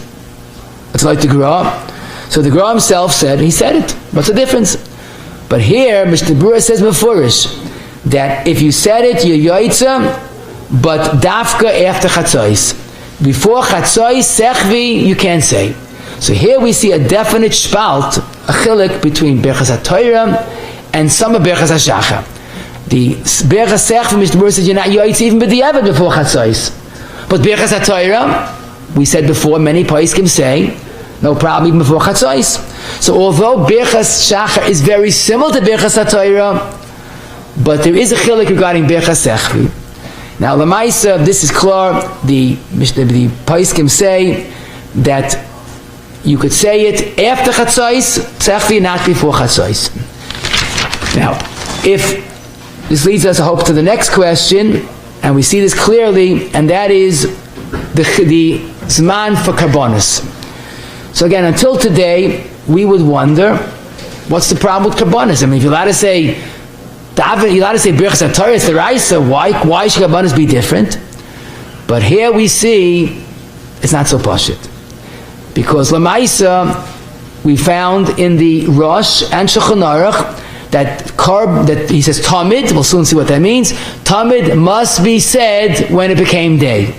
it's like the Gra. So the Gra himself said, he said it. What's the difference? But here, Mishnah Berurah says Mefurish, that if you said it, you're Yoitza, but Dafka after Chatzos. Before Chatzos, Sechvi, you can't say. So here we see a definite spalt, a chilik between Birchas HaTorah and some of Birchas HaShachar. The Birchas Sechvi, Mishnah Berurah says, you're not Yoitza even b'di'evet before Chatzos. But Birchas HaTorah, we said before, many poskim say, no problem even before Chatzos. So although Birchas Shachar is very similar to Birchas HaTorah, but there is a chilik regarding Birchas Sechvi. Now, Lamaisa, this is clear. The poskim say that you could say it after Chatzos, Sechvi, not before Chatzos. Now, if this leads us, I hope, to the next question, and we see this clearly, and that is the zman for Karbonos. So again, until today, we would wonder, what's the problem with Karbonos? I mean, if you're allowed to say, you're allowed to say Birchas HaTorah, it's the Raisa, why should Karbonos be different? But here we see, it's not so pashut. Because Lamaisa, we found in the Rosh and Shulchan Aruch, that he says Tamid, we'll soon see what that means, Tamid must be said when it became day.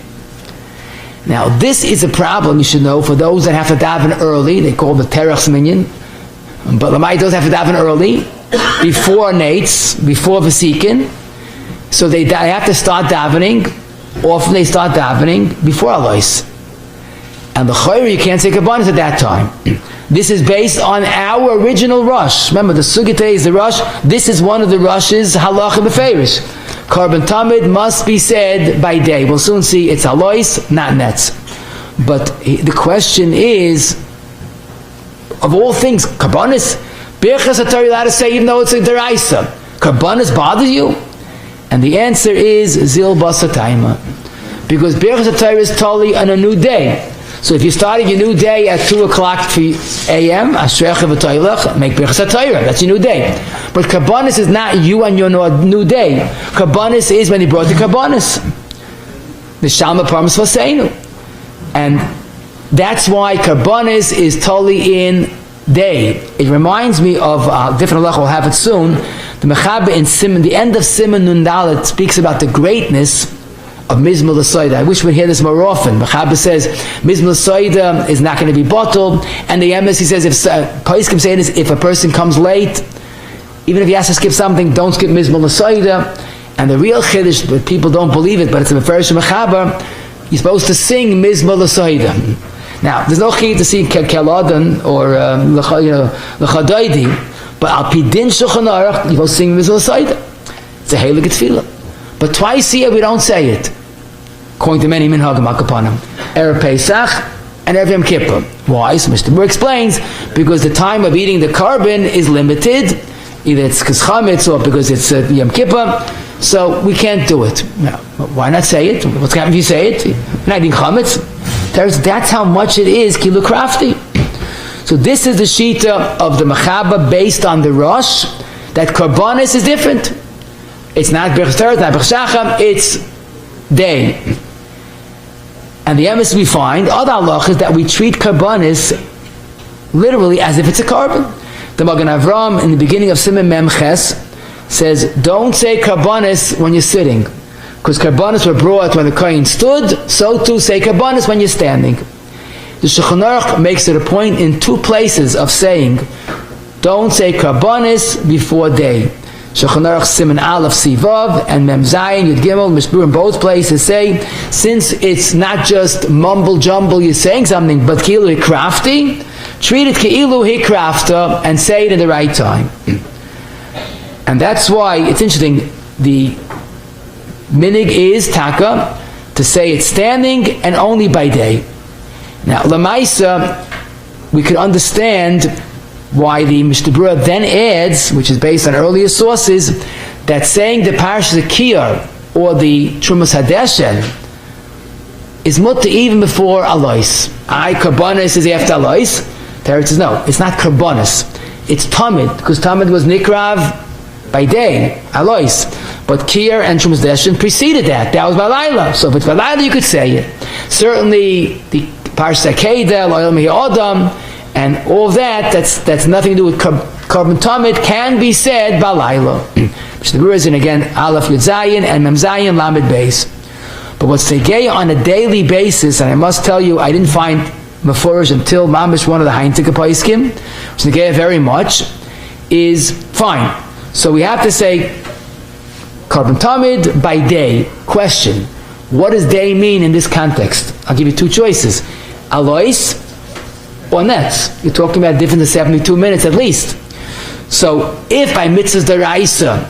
Now this is a problem, you should know, for those that have to daven early. They call the Terach's minyan, but Lamai does have to daven early, before Nates, before Vasikin, so they have to start davening. Often they start davening before Alois, and the Chayr, you can't say Karbonos at that time. This is based on our original Rosh. Remember, the Sugya today is the Rosh. This is one of the Rosh's Halacha Beferish. Karban Tamid must be said by day. We'll soon see it's Alois, not Nets. But the question is, of all things, Karbonos, Birchas HaTorah, allowed to say even though it's a Deraisa. Karbonos bothers you? And the answer is Zil Basa Taima. Because Birchas HaTorah is totally on a new day. So if you're starting your new day at 2 o'clock a.m., Ashrecha v'toilach, make Birchas HaTorah. That's your new day. But Karbonos is not you and your new day. Karbonos is when he brought the Karbonos. The Shalma Parmas Vaseinu. And that's why Karbonos is totally in day. It reminds me of different halacha, we'll have it soon. The Mechaber in Siman, the end of Siman Nun Dalet speaks about the greatness of Mizmor L'Soida. I wish we'd hear this more often. Mechaber says Mizmor L'Soida is not going to be bottled, and the emes, he says, if Paiskim say this, if a person comes late, even if he has to skip something, don't skip Mizmor L'Soida. And the real chiddush, but people don't believe it, but it's a Mefarish Mechaber, you're supposed to sing Mizmor L'Soida. Now, there's no chiyuv to sing Keladan or L'Chadaydi, but Al Pi Din Shulchan Aruch, you're supposed to sing Mizmor L'Soida. It's a heilig tefillah. But twice a year we don't say it, according to many minhagim akapanim. Erev Pesach and Erev Yom Kippur. Why? So Mr. Burr explains, because the time of eating the carbon is limited, either it's because chametz or because it's Yom Kippur, so we can't do it. Now, why not say it? What's going to happen if you say it? You're not eating chametz. That's how much it is kilu krafti. So this is the shita of the Mechaber based on the Rosh, that karbonis is different. It's not berachot, not berachah, it's day. And the emes we find, other halachas, that we treat karbonis literally as if it's a carbon. The Magen Avram in the beginning of Siman Mem Ches says, don't say karbonis when you're sitting, because karbonis were brought when the kohen stood, so too say karbonis when you're standing. The Shulchan Aruch makes it a point in two places of saying, don't say karbonis before day. Shulchan Aruch Siman Aleph Sivav and Mem Zayin Yud Gimel Mishbur in both places say, since it's not just mumble jumble, you're saying something, but ki'ilu hikrafti, treat it ki'ilu hikrafta and say it in the right time. And that's why it's interesting. The minig is taka to say it's standing and only by day. Now lamaisa, we could understand why the Mishnah Berurah then adds, which is based on earlier sources, that saying the Parashas Kiyar or the Trumas Hadeshen is mutter even before Alois. Karbonis is after Alois. Teretz says no, it's not Karbonis. It's Tamid, because Tamid was Nikrav by day, Alois. But Kiyar and Trumas Hadeshen preceded that. That was Balayla. So if it's Balayla, you could say it. Certainly the Parashas Akedah, Loyal Mehi Adam, and all of that's nothing to do with carbon tamid, can be said balayla. Mishnah Berurah is in again Aleph Yud Zayin and Mem Zayin Lamed Beis. But what's tegay on a daily basis, and I must tell you, I didn't find mefurish until mamish one of the Heintika Paiskim, which tegay very much, is fine. So we have to say carbon tamid by day. Question: what does day mean in this context? I'll give you two choices: Alois or nets. You're talking about a difference of 72 minutes at least. So if by mitzvahs deraisa,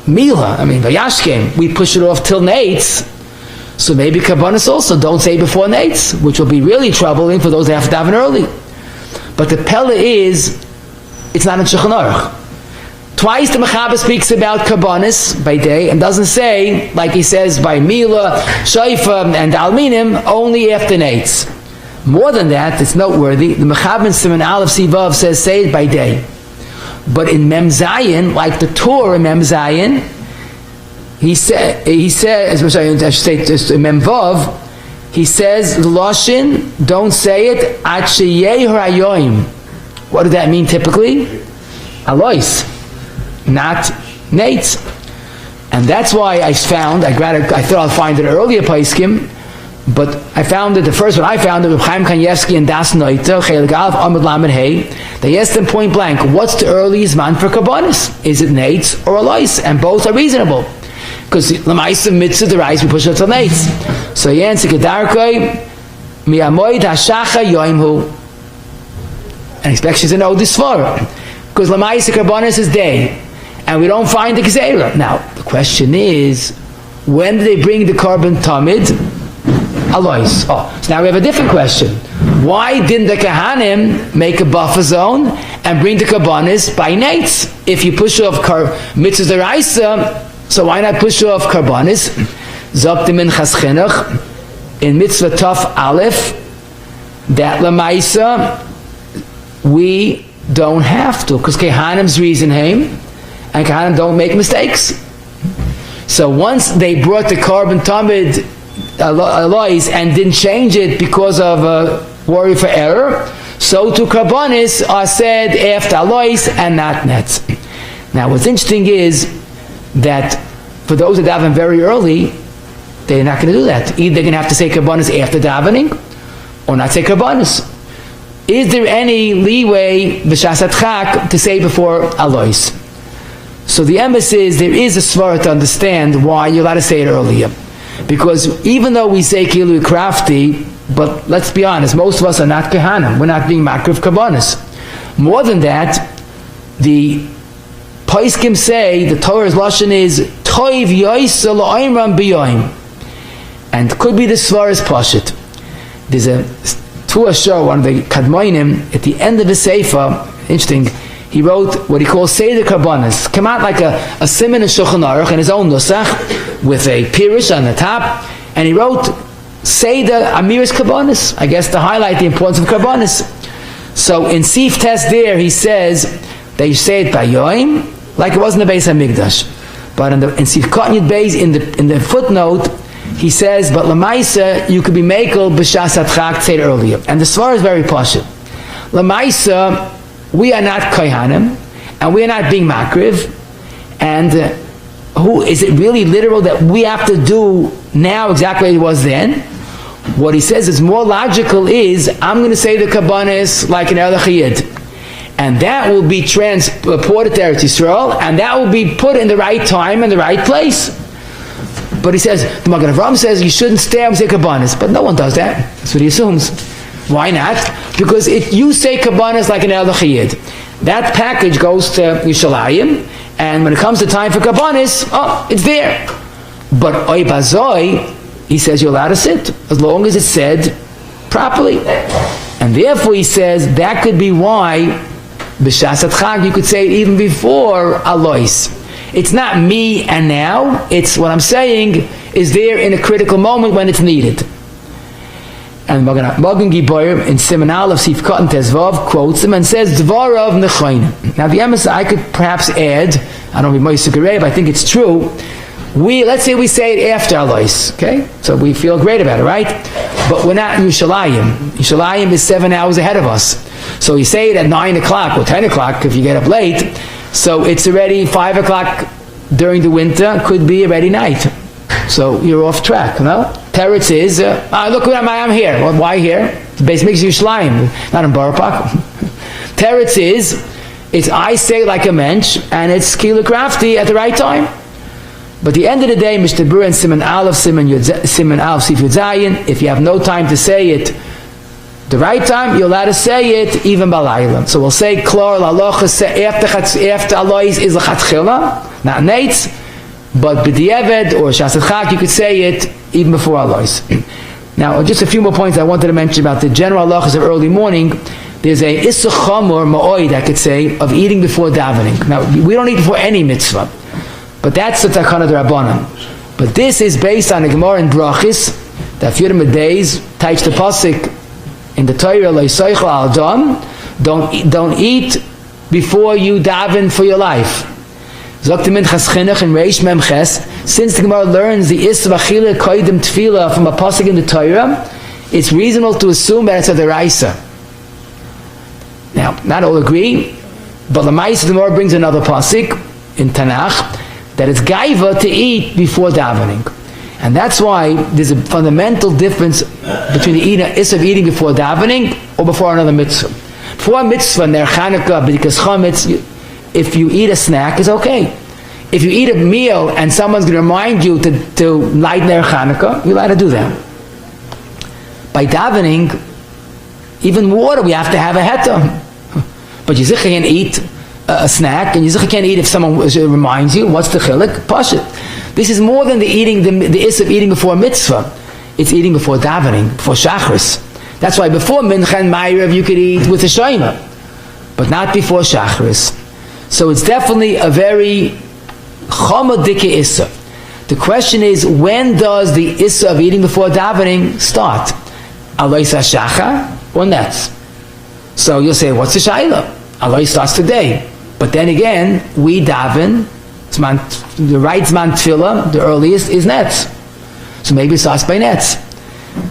mila, vayashkem, we push it off till nates, so maybe karbonis also don't say before nates, which will be really troubling for those that have to daven early. But the pella is, it's not in Shulchan Aruch. Twice the Mechaber speaks about karbonis by day and doesn't say, like he says by mila, shaifa, and alminim, only after nates. More than that, it's noteworthy, the Mechaber in Siman Aleph Sivav says, say it by day. But in Mem Zayin, like the Torah in Mem Zayin, he says, I should say, in Mem Vav, he says, Loshin, don't say it, Ad Sheyeh Hayoim. What does that mean typically? Alois, not nates. And that's why I thought I'll find it earlier, Paiskim, but I found it, the first one I found it with Chaim Kanievsky and Das Noita, Chelik Aleph, Amud Lamed Hey. They asked them point blank, what's the earliest man for Karbonis? Is it nates or Alois? And both are reasonable. Because Lamaisa Mitzvah, the rice, we push it to nates. So he answered, Kedarkoi, Miyamoid HaShachar Yoimhu. And he expects you to know this Svara. Because Lamaisa Karbonis is day. And we don't find the Gzeira. Now, the question is, when do they bring the carbon tamid? Alois. Oh, so now we have a different question. Why didn't the Kahanim make a buffer zone and bring the Karbonis by nates? If you push off mitzvahs deraisa, so why not push off Karbonis? Zoktim in Chaschenuch, in mitzvah Taf Aleph, that Lamaisa, we don't have to, because Kahanim's reason him, and Kahanim don't make mistakes. So once they brought the carbon tamid Alois and didn't change it because of a worry for error, so too karbanis are said after alois and not nets. Now what's interesting is that for those that daven very early, they're not going to do that. Either they're going to have to say karbanis after davening, or not say karbanis. Is there any leeway b'shas adchak to say before alois? So the emphasis is there is a svara to understand why you're allowed to say it earlier. Because even though we say kilu crafty, but let's be honest, most of us are not kehanim. We're not being makriv karbanis. More than that, the Paiskim say the Torah's lashon is toiv yoisel oimram biyoim, and could be the svar's pashit. There's a show one of the kadmoinim at the end of the sefer. Interesting. He wrote what he calls Seder Karbanis. Came out like a siman in Shulchan Aruch in his own nusach with a pirush on the top, and he wrote Seder Amiris Karbanis. I guess to highlight the importance of Karbanis. So in Sif Test there he says they say it by Yoim like it was in the Beis HaMikdash, but in Sif Katan Yud Beis in the footnote he says, but Lamaisa you could be makel b'shas adchak say it earlier, and the svar is very pashut. Lamaisa, we are not kohanim, and we are not being makriv, and who is it really literal that we have to do now exactly what it was then? What he says is more logical is I'm going to say the kabbanis like an Elachiyid, and that will be transported to Eretz Yisrael, and that will be put in the right time and the right place. But he says, the Magen Avraham says you shouldn't stay and say kabbanis, but no one does that. That's what he assumes. Why not? Because you say kabbanis like an Elachiyid. That package goes to Yushalayim, and when it comes to time for kabbanis, it's there. But oy bazoi, he says you're allowed to sit as long as it's said properly, and therefore he says that could be why b'shas adchak you could say it even before alois. It's not me and now, it's what I'm saying is there in a critical moment when it's needed. And Magen Giboyer in Siman Aleph Sif Katan Tezvav quotes him and says Dvarav Nechoin. Now the emes I could perhaps add, I don't know if but I think it's true. Let's say we say it after alois, okay? So we feel great about it, right? But we're not in Yushalayim. Yushalayim is 7 hours ahead of us. So you say it at 9 o'clock or 10 o'clock if you get up late. So it's already 5 o'clock during the winter, could be already night. So you're off track, no? Teretz is, look where I'm here. Well, why here? The base makes you Yerushalayim, not in Borough Park. Teretz is, it's I say like a mensch, and it's kila crafty at the right time. But at the end of the day, Mr. Bur and Siman Aleph, Siman Aleph, Sif Yud Zayin, if you have no time to say it the right time, you're allowed to say it even balayla. So we'll say klor lalochas after alois is l'chatchila, not nates, but b'diavad or shas adchak you could say it even before alois. Now just a few more points I wanted to mention about the general halachos of early morning. There's a issur chamor ma'oid I could say of eating before davening. Now we don't eat before any mitzvah, but that's the takana d'Rabbanan. But this is based on a Gemara in Brachis that Yudam days types the pasuk in the Torah, don't eat before you daven for your life. Since the Gemara learns the issur achila koydem tefillah from a pasuk in the Torah, it's reasonable to assume that it's a deraisa. Now, not all agree, but the Gemara brings another pasuk in Tanakh that it's gaiva to eat before davening. And that's why there's a fundamental difference between the issur of eating before davening or before another mitzvah. Before a mitzvah, ner Chanukah, b'dikas chametz, if you eat a snack, it's okay. If you eat a meal and someone's going to remind you to light ner Chanukah, you're allowed to do that. By davening, even water, we have to have a heta. But you can't eat a snack, and you can't eat if someone reminds you. What's the chilek? Pashut. This is more than the eating, the issur of eating before mitzvah. It's eating before davening, before shachris. That's why before mincha and ma'ariv you could eat with a shayma, but not before shachris. So it's definitely a very chomadike issur. The question is, when does the issur of eating before davening start? Alois hashachar or nets? So you'll say, what's the shayla? Alois starts today. But then again, we daven, the right zman tefillah, the earliest is nets. So maybe it starts by nets.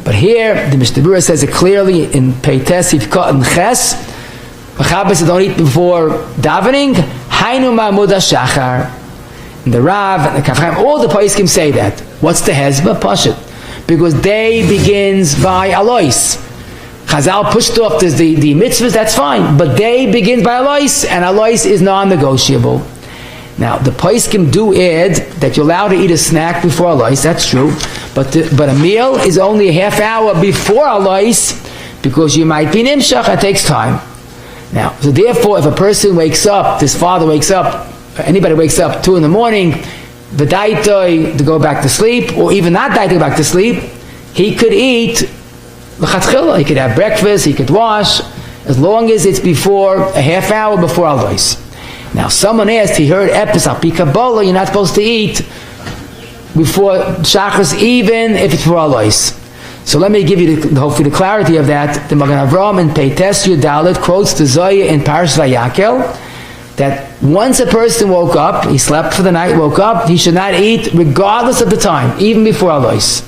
But here, the Mishnah Berurah says it clearly in Peites, Yivka and Ches, Machabes don't eat before davening, Hainu Ma'amud HaShachar. And the Rav and the Kafchaim, all the Poskim say that. What's the Hezbollah? Pashut. Because day begins by Alois. Chazal pushed off the mitzvahs, that's fine. But day begins by Alois, and Alois is non-negotiable. Now, the Poskim do add that you're allowed to eat a snack before Alois, that's true. But a meal is only a half hour before Alois, because you might be nimshach, it takes time. Now, so therefore, if a person wakes up, this father wakes up, anybody wakes up 2 in the morning, the daitoi to go back to sleep, or even not daitoi to go back to sleep, he could eat l'chatchila, he could have breakfast, he could wash, as long as it's before a half hour before Alois. Now, someone asked, he heard Epis al pi Kabbalah, you're not supposed to eat before Shachris, even if it's for Alois. So let me give you hopefully the clarity of that. The Magen Avraham in Peites Yudalit quotes the Zoya in Parshas Vayakel that once a person woke up, he slept for the night, woke up, he should not eat regardless of the time, even before Alois.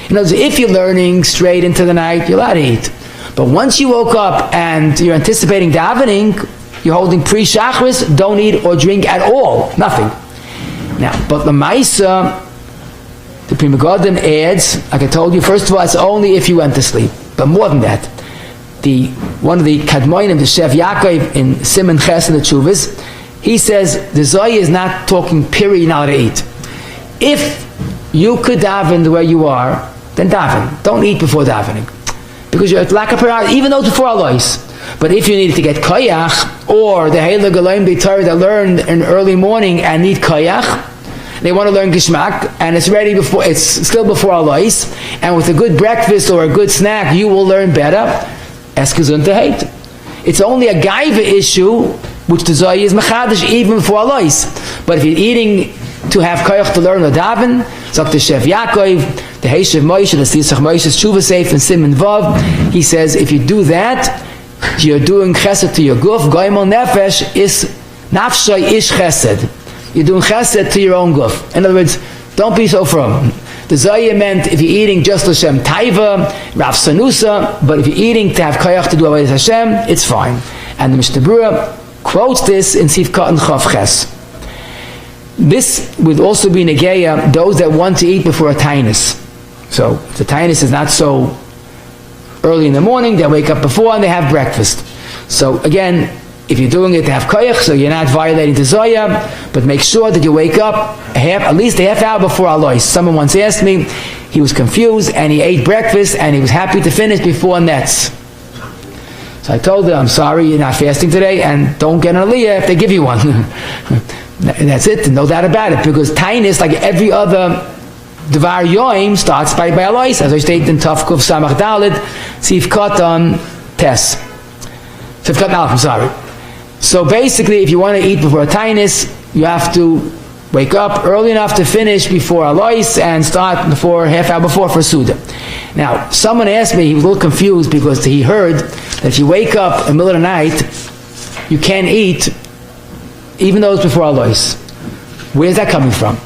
In other words, if you're learning straight into the night, you're allowed to eat. But once you woke up and you're anticipating davening, you're holding pre-Shachris, don't eat or drink at all, nothing. Now, but the Maisa, the Pri Megadim adds, like I told you, first of all, it's only if you went to sleep. But more than that, one of the Kadmoinim, the Chef Yakov in Simon Ches and the Chuvas, he says the Zoya is not talking period now to eat. If you could daven the way you are, then daven. Don't eat before davening, because you're at lack of prayer, even though it's before Alois. But if you need to get koyach, or the Heilig Elohim B'Torah that learn in early morning and need koyach, they want to learn Gishmak, and it's ready before, it's still before Alois, and with a good breakfast or a good snack, you will learn better. Eskazun to hate. It's only a gaiva issue, which the Zoya is machadish even before Alois. But if you're eating to have koyach to learn or daven, Dr. Chef Yakov, the Heishav Moshe, the Tzisach Moshe's Tshuva Seif and Simon Vav, he says if you do that, you're doing chesed to your guf. Goimel nefesh is nafshay ish chesed. You're doing chesed to your own guf. In other words, don't be so from. The Zoya meant if you're eating just Hashem Taiva, Rav Sanusa, but if you're eating to have koyach to do Avodas Hashem, it's fine. And the Mishnah Berurah quotes this in Sivka and Chav Ches. This would also be negeya those that want to eat before a tainus. So if the tainus is not so early in the morning, they wake up before and they have breakfast. So again, if you're doing it to have koyach, so you're not violating the Zoya, but make sure that you wake up at least a half hour before Alois. Someone once asked me, he was confused and he ate breakfast and he was happy to finish before Nets. So I told him, I'm sorry, you're not fasting today, and don't get an aliyah if they give you one. And that's it, no doubt about it, because tainus, like every other Devar Yoim, starts by Alois, as I stated in Tafkuf Samach Dalet, Sivkat on Tes. Sivkat Alf, I'm sorry. So basically, if you want to eat before a tainus, you have to wake up early enough to finish before Alois and start before half hour before for Suda. Now, someone asked me, he was a little confused because he heard that if you wake up in the middle of the night, you can't eat even though it's before Alois. Where's that coming from?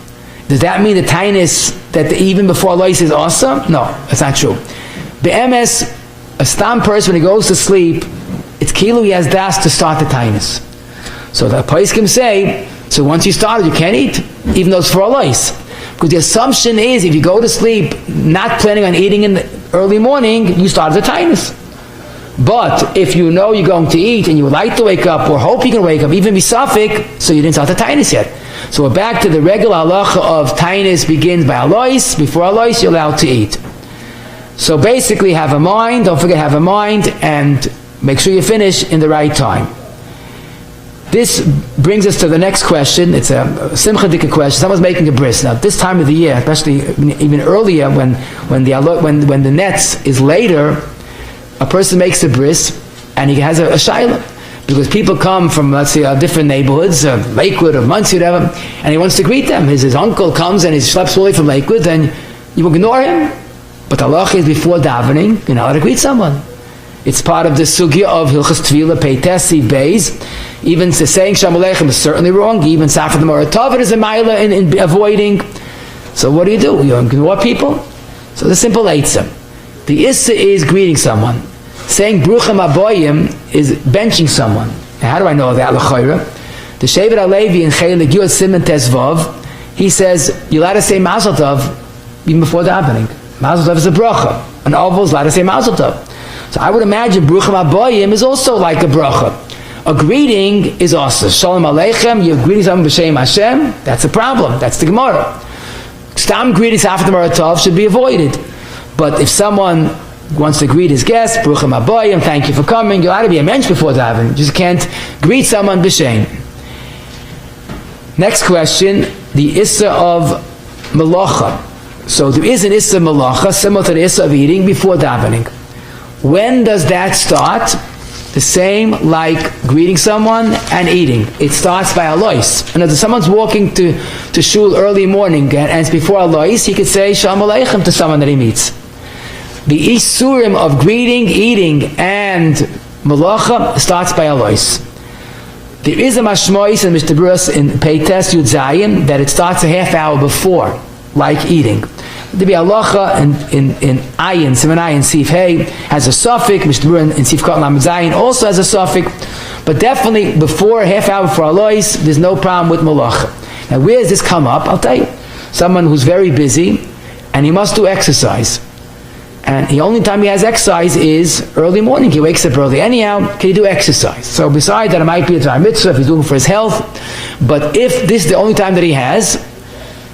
Does that mean the tainus that even before Alois is awesome? No, that's not true. Be'emes, a stam person, when he goes to sleep, it's kilu he has das to start the tainus. So the poskim say, so once you started, you can't eat, even though it's for Alois. Because the assumption is, if you go to sleep not planning on eating in the early morning, you started the tainus. But if you know you're going to eat and you would like to wake up or hope you can wake up, even be suffik, so you didn't start the tainus yet. So we're back to the regular halacha of tainus begins by Alois. Before Alois, you're allowed to eat. So basically, have a mind, don't forget, have a mind, and make sure you finish in the right time. This brings us to the next question. It's a simcha dika question. Someone's making a bris. Now, this time of the year, especially even earlier, when the nets is later, a person makes a bris and he has a shayla, because people come from, let's say, different neighborhoods, Lakewood or Muncie, whatever, and he wants to greet them. His uncle comes and he schleps away from Lakewood, and you ignore him. But Allah is before davening, you're not allowed to greet someone. It's part of the sugya of Hilchas Tefillah, Peitesi, Beis. Even saying Shalom Aleichem is certainly wrong. Even Safra the Moratov is a mila in avoiding. So what do? You ignore people? So the simple eitzah. The issur is greeting someone. Saying Bruchim Aboyim is benching someone. Now, how do I know that? The Shevet HaLevi in Chelik Yud Siman Tezvav, he says you're allowed to say Mazel Tov even before davening. Mazel Tov is a bracha. An oval is allowed to say Mazel Tov. So I would imagine Bruchim Aboyim is also like a bracha. A greeting is also Shalom Aleichem. You're greeting someone b'Shem Hashem. That's a problem. That's the Gemara. Stam greetings after the Maratov should be avoided. But if someone wants to greet his guest, Bruchim Aboyim, thank you for coming, you're allowed to be a mensch before davening. You just can't greet someone b'Shem. Next question, the issur of Melacha. So there is an issur Melacha, similar to the issur of eating, before davening. When does that start? The same like greeting someone and eating. It starts by alois. And if someone's walking to shul early morning and it's before alois, he could say Shalom Aleichem to someone that he meets. The issurim of greeting, eating, and Melacha starts by alois. There is a mashmois in Mr. Brus in Peites Yud Zayin that it starts a half hour before, like eating. There be halacha in Ayin, Siman Ayin, Sif Hey has a suffix. Mr. Brus in Sif Kot Lamed Zayin also has a suffix. But definitely before, a half hour before alois, there's no problem with Melacha. Now where does this come up? I'll tell you. Someone who's very busy and he must do exercise. And the only time he has exercise is early morning. He wakes up early anyhow. Can he do exercise? So besides that, it might be a Torah mitzvah if he's doing it for his health. But if this is the only time that he has,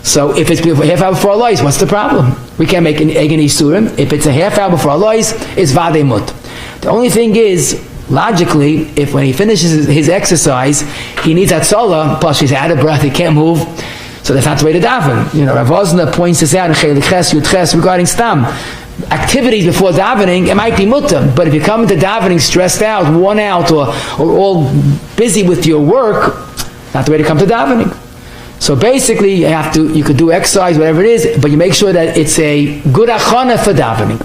so if it's a half hour before alois, what's the problem? We can't make an egg and isurim. If it's a half hour before alois, it's vadei mut. The only thing is, logically, if when he finishes his exercise, he needs hatzalah, plus he's out of breath, he can't move, so that's not the way to daven. Rav Osner points this out in Chelik Ches Yud Ches regarding stam. Activities before davening, it might be mutter, but if you come into davening stressed out, worn out, or all busy with your work, not the way to come to davening. So basically, you could do exercise, whatever it is, but you make sure that it's a good achana for davening.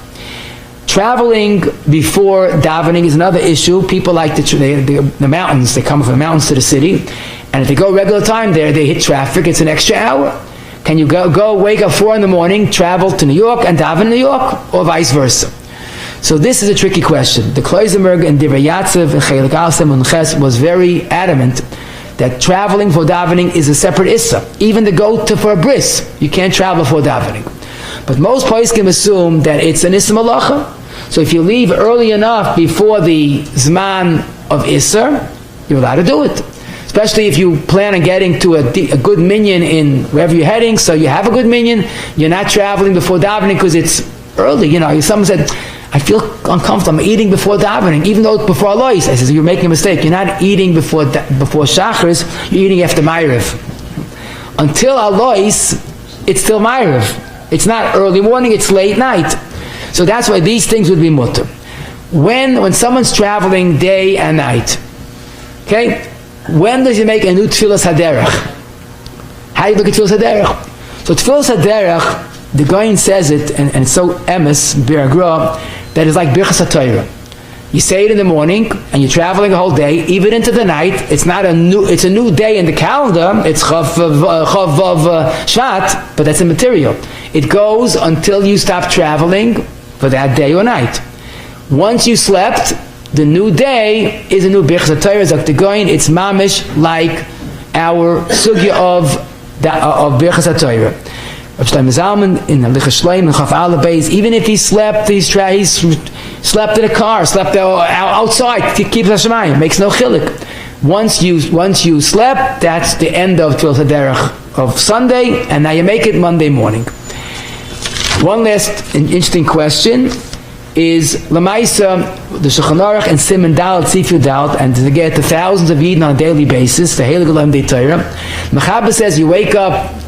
Traveling before davening is another issue. People like the mountains. They come from the mountains to the city, and if they go regular time there, they hit traffic. It's an extra hour. Can you go wake up 4 a.m, travel to New York and daven in New York, or vice versa? So this is a tricky question. The Kloisenberg and Divrei Yatzev and Chelik Alsem and Ches was very adamant that traveling for davening is a separate issur. Even to go for a bris, you can't travel for davening. But most poskim assume that it's an issur malacha. So if you leave early enough before the zman of issur, you're allowed to do it. Especially if you plan on getting to a good minyan in wherever you're heading, so you have a good minyan, you're not traveling before davening because it's early. Someone said, I feel uncomfortable, I'm eating before davening, even though it's before alois. I said, you're making a mistake. You're not eating before shachars, you're eating after ma'ariv. Until alois, it's still ma'ariv. It's not early morning, it's late night. So that's why these things would be mutter. When someone's traveling day and night, okay, when does he make a new tefillas haderech? How do you look at tefillas haderech? So tefillas haderech, the Goyin says it, and it's so emes, biragra, that it's like birchas haTorah. You say it in the morning, and you're traveling a whole day, even into the night. It's a new day in the calendar. It's chav shat, but that's immaterial. It goes until you stop traveling for that day or night. Once you slept, the new day is a new birchas haTorah. Zok the Goyin, it's mamish like our sugya of birchas haTorah. Rav Shlomo Zalman in the Lichas Shleim and Chaf Aleph Beis, even if he slept, he slept in a car, slept outside to keep Hashemayim, makes no chilik. Once you slept, that's the end of Tefillas HaDerech of Sunday, and now you make it Monday morning. One last interesting question is Lamaisa, the Shulchan Aruch and Siman Dalet, Sifyu Dalet, and to get the thousands of Yidden on a daily basis, the Heilig Olam Dei Torah. Mechaber says you wake up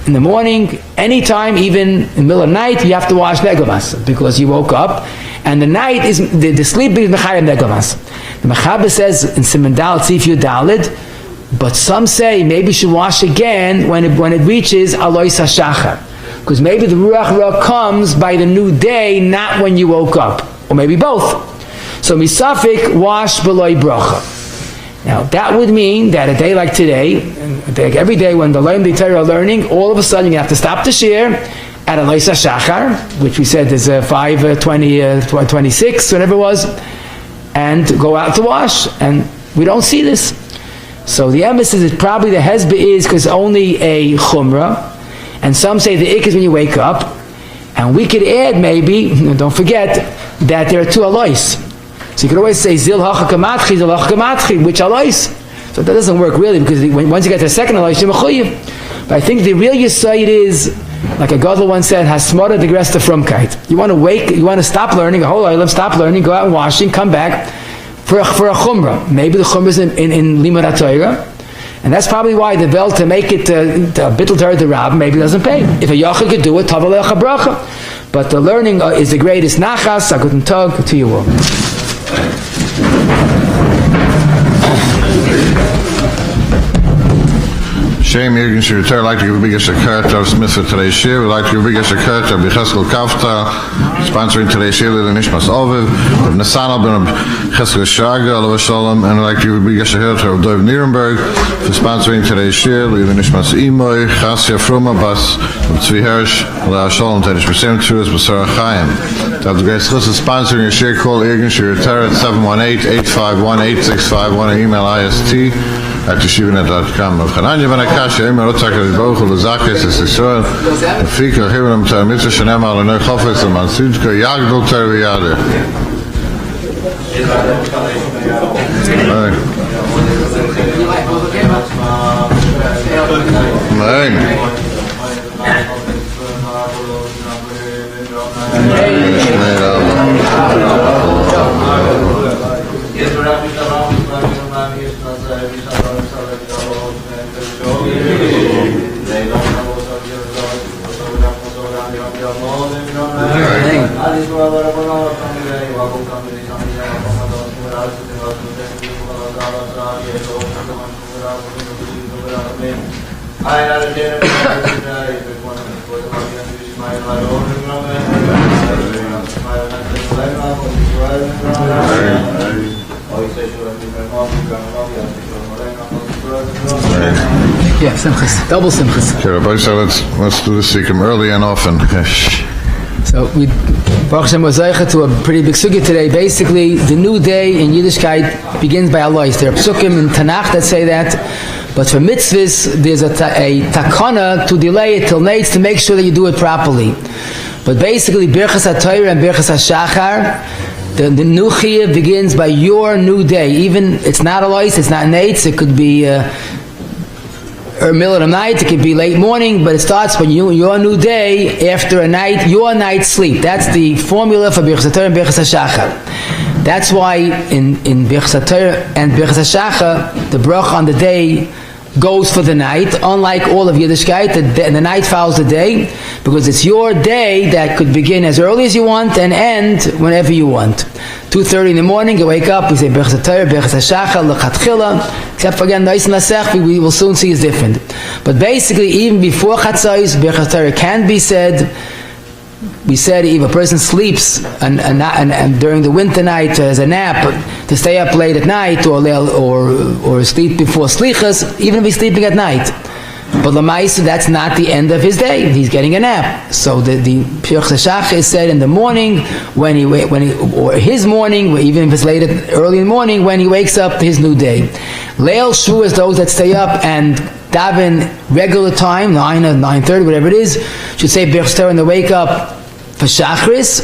in the morning, anytime, even in the middle of the night, you have to wash negavas because you woke up, and the night is the sleep is mechayim negavas. The Mechaber says in Siman Dalet, Sifyu Dalet, but some say maybe you should wash again when it reaches alois hashachar, because maybe the ruach comes by the new day, not when you woke up, or maybe both. So misafik wash beloy bracha. Now that would mean that a day like today, every day when the learning the Torah are learning, all of a sudden you have to stop the shir at Alois HaShachar, which we said is 5:26, whatever it was, and go out to wash, and we don't see this. So the emphasis is probably the hezbollah is because only a chumrah, and some say the ik is when you wake up, and we could add maybe, don't forget, that there are two alois. So you could always say zil hacha kamatchi, which alois? So that doesn't work really, because once you get to the second alois, you're mechuyev. But I think the real yesod is, like a gadol once said, hasmara degresta frumkeit. You want to wake, you want to stop learning, a whole olam, stop learning, go out and washing, come back for a chumrah. Maybe the chumrah is in limud HaTorah, and that's probably why the bell to make it to bittul Torah the Rab maybe doesn't pay. If a yachid could do it, tav alecha bracha. But the learning is the greatest nachas. A guten tag to you all. Shem Irgen Shirter, like to give a big shakar to Smith for today's share. We'd like to give a big shakar to Becheskel Kafta, sponsoring today's share, the Nishmas Oviv, of Nasana Ben Cheskel Shaga, Alav Shalom, and I'd like to give a big shakar to Dov Nierenberg for sponsoring today's share, the Nishmas Imoy, Chasya Fruma Bas, Tzvi Hersh, Alav Shalom, Tadish Besem Tzuras, Basara Chaim. That's the great schluss sponsoring your share, call Irgen Shirter at 718-851-8651, email IST. at yeshivanet.com. Chananya ben Akasha, Emer Otzak HaLizboch L'Zakis Es Yisrael, Fika Hiram Tar Mitzvah Shenem Al Anoi Chofetz Aman Sidka Yagdol Tar V'Yader. Amen. Yeah, simchas, double simchas. Okay, Rabbi, so let's do this sikkim early and often. So we Baruch Hashem was zeicha to a pretty big sugya today. Basically, the new day in Yiddishkeit begins by alois. There are psukim in Tanakh that say that, but for mitzvahs, there's a takana to delay it till nates to make sure that you do it properly. But basically, Birchas HaTorah and Birchas HaShachar, the new chiyuv begins by your new day. Even it's not alois, it's not nates, it could be or middle of the night, it could be late morning, but it starts when your new day after a night, your night's sleep. That's the formula for Birchas HaTorah and Birchas HaShachar. That's why in Birchas HaTorah and Birchas HaShachar, the bracha on the day goes for the night, unlike all of Yiddishkeit, the night follows the day, because it's your day that could begin as early as you want and end whenever you want. 2:30 in the morning, you wake up, we say Birchas HaTorah, Birchas HaShachar, L'chatchila, except for again, Nois Nasech, we will soon see is different. But basically, even before Chatzos, Birchas HaTorah can be said. We said if a person sleeps and during the winter night as a nap, to stay up late at night or sleep before slichas, even if he's sleeping at night. But Lamaisa, that's not the end of his day. He's getting a nap. So the Birchas HaShachar is said in the morning or his morning, even if it's late early in the morning, when he wakes up to his new day. Leil Shvu is those that stay up and daven regular time, 9 or 9:30, whatever it is, should say Birchas HaTorah when they wake up for Shachris.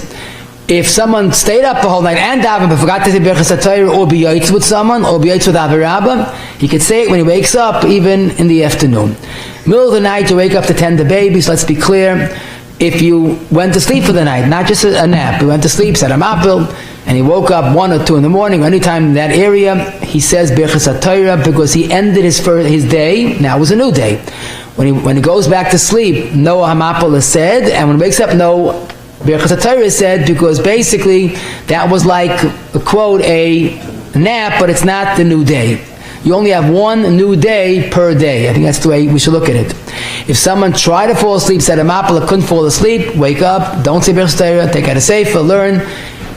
If someone stayed up the whole night and daven but forgot to say Birchas HaTorah or be yaitz with someone or be yaitz with Avirabba, he could say it when he wakes up, even in the afternoon. Middle of the night, you wake up to tend the babies. Let's be clear. If you went to sleep for the night, not just a nap, you went to sleep, said a mapil, and he woke up 1 or 2 in the morning, or any time in that area, he says Birchas HaTorah because he ended his day. Now is a new day. When he goes back to sleep, no hamapil is said, and when he wakes up, no Birchas HaTorah is said, because basically that was like a quote, a nap, but it's not the new day. You only have one new day per day. I think that's the way we should look at it. If someone tried to fall asleep, said a mapala, couldn't fall asleep, wake up, don't say Birchas HaTorah, take out a sefer, learn,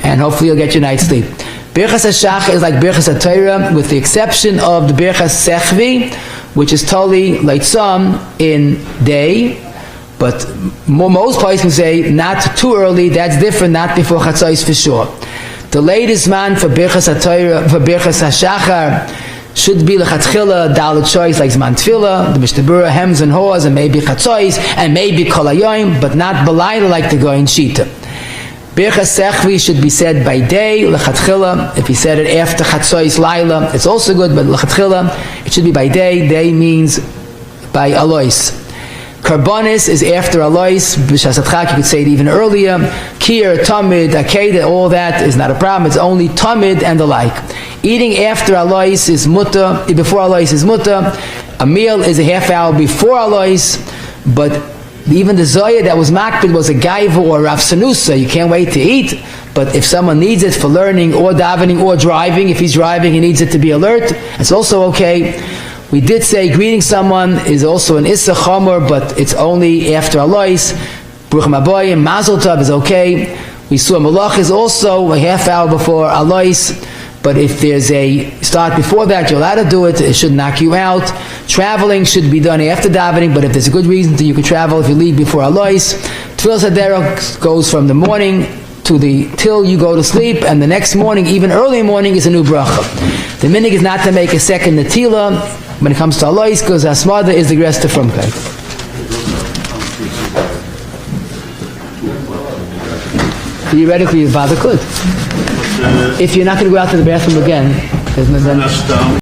and hopefully you'll get your night's sleep. Birchas HaShachar is like Birchas HaTorah, with the exception of the Birchas Sechvi, which is totally like some in day, But most places can say not too early, that's different, not before chatzos for sure. The latest man for birchas HaTorah, for birchas HaShachar, should be lechatchila dalet choice like zman tefillah, the mishnah hems and haws, and maybe chatzos, and maybe kol hayoim, but not belayla like the goyin shita. Birchas sechvi should be said by day lechatchila. If he said it after chatzos laila, it's also good, but lechatchila it should be by day. Day means by alois. Karbonis is after alois. B'shas adchak, you could say it even earlier. Kir, tamid, akeda, all that is not a problem. It's only tamid and the like. Eating after alois is mutter. Before alois is mutter. A meal is a half hour before alois, but even the zoya that was makbid was a gaiva or rav sanusa. You can't wait to eat. But if someone needs it for learning or davening or driving, if he's driving, he needs it to be alert. It's also okay. We did say greeting someone is also an issur chomer, but it's only after alois. Bruchim habayim, mazel tov is okay. We saw malach is also a half hour before alois, but if there's a start before that, you're allowed to do it. It should knock you out. Traveling should be done after davening, but if there's a good reason that you can travel if you leave before alois. Tefillas Haderech goes from the morning to till you go to sleep, and the next morning, even early morning, is a new bracha. The minig is not to make a second natila when it comes to alois, because asmada is the gresta from kai. Theoretically, your father could. If you're not going to go out to the bathroom again, then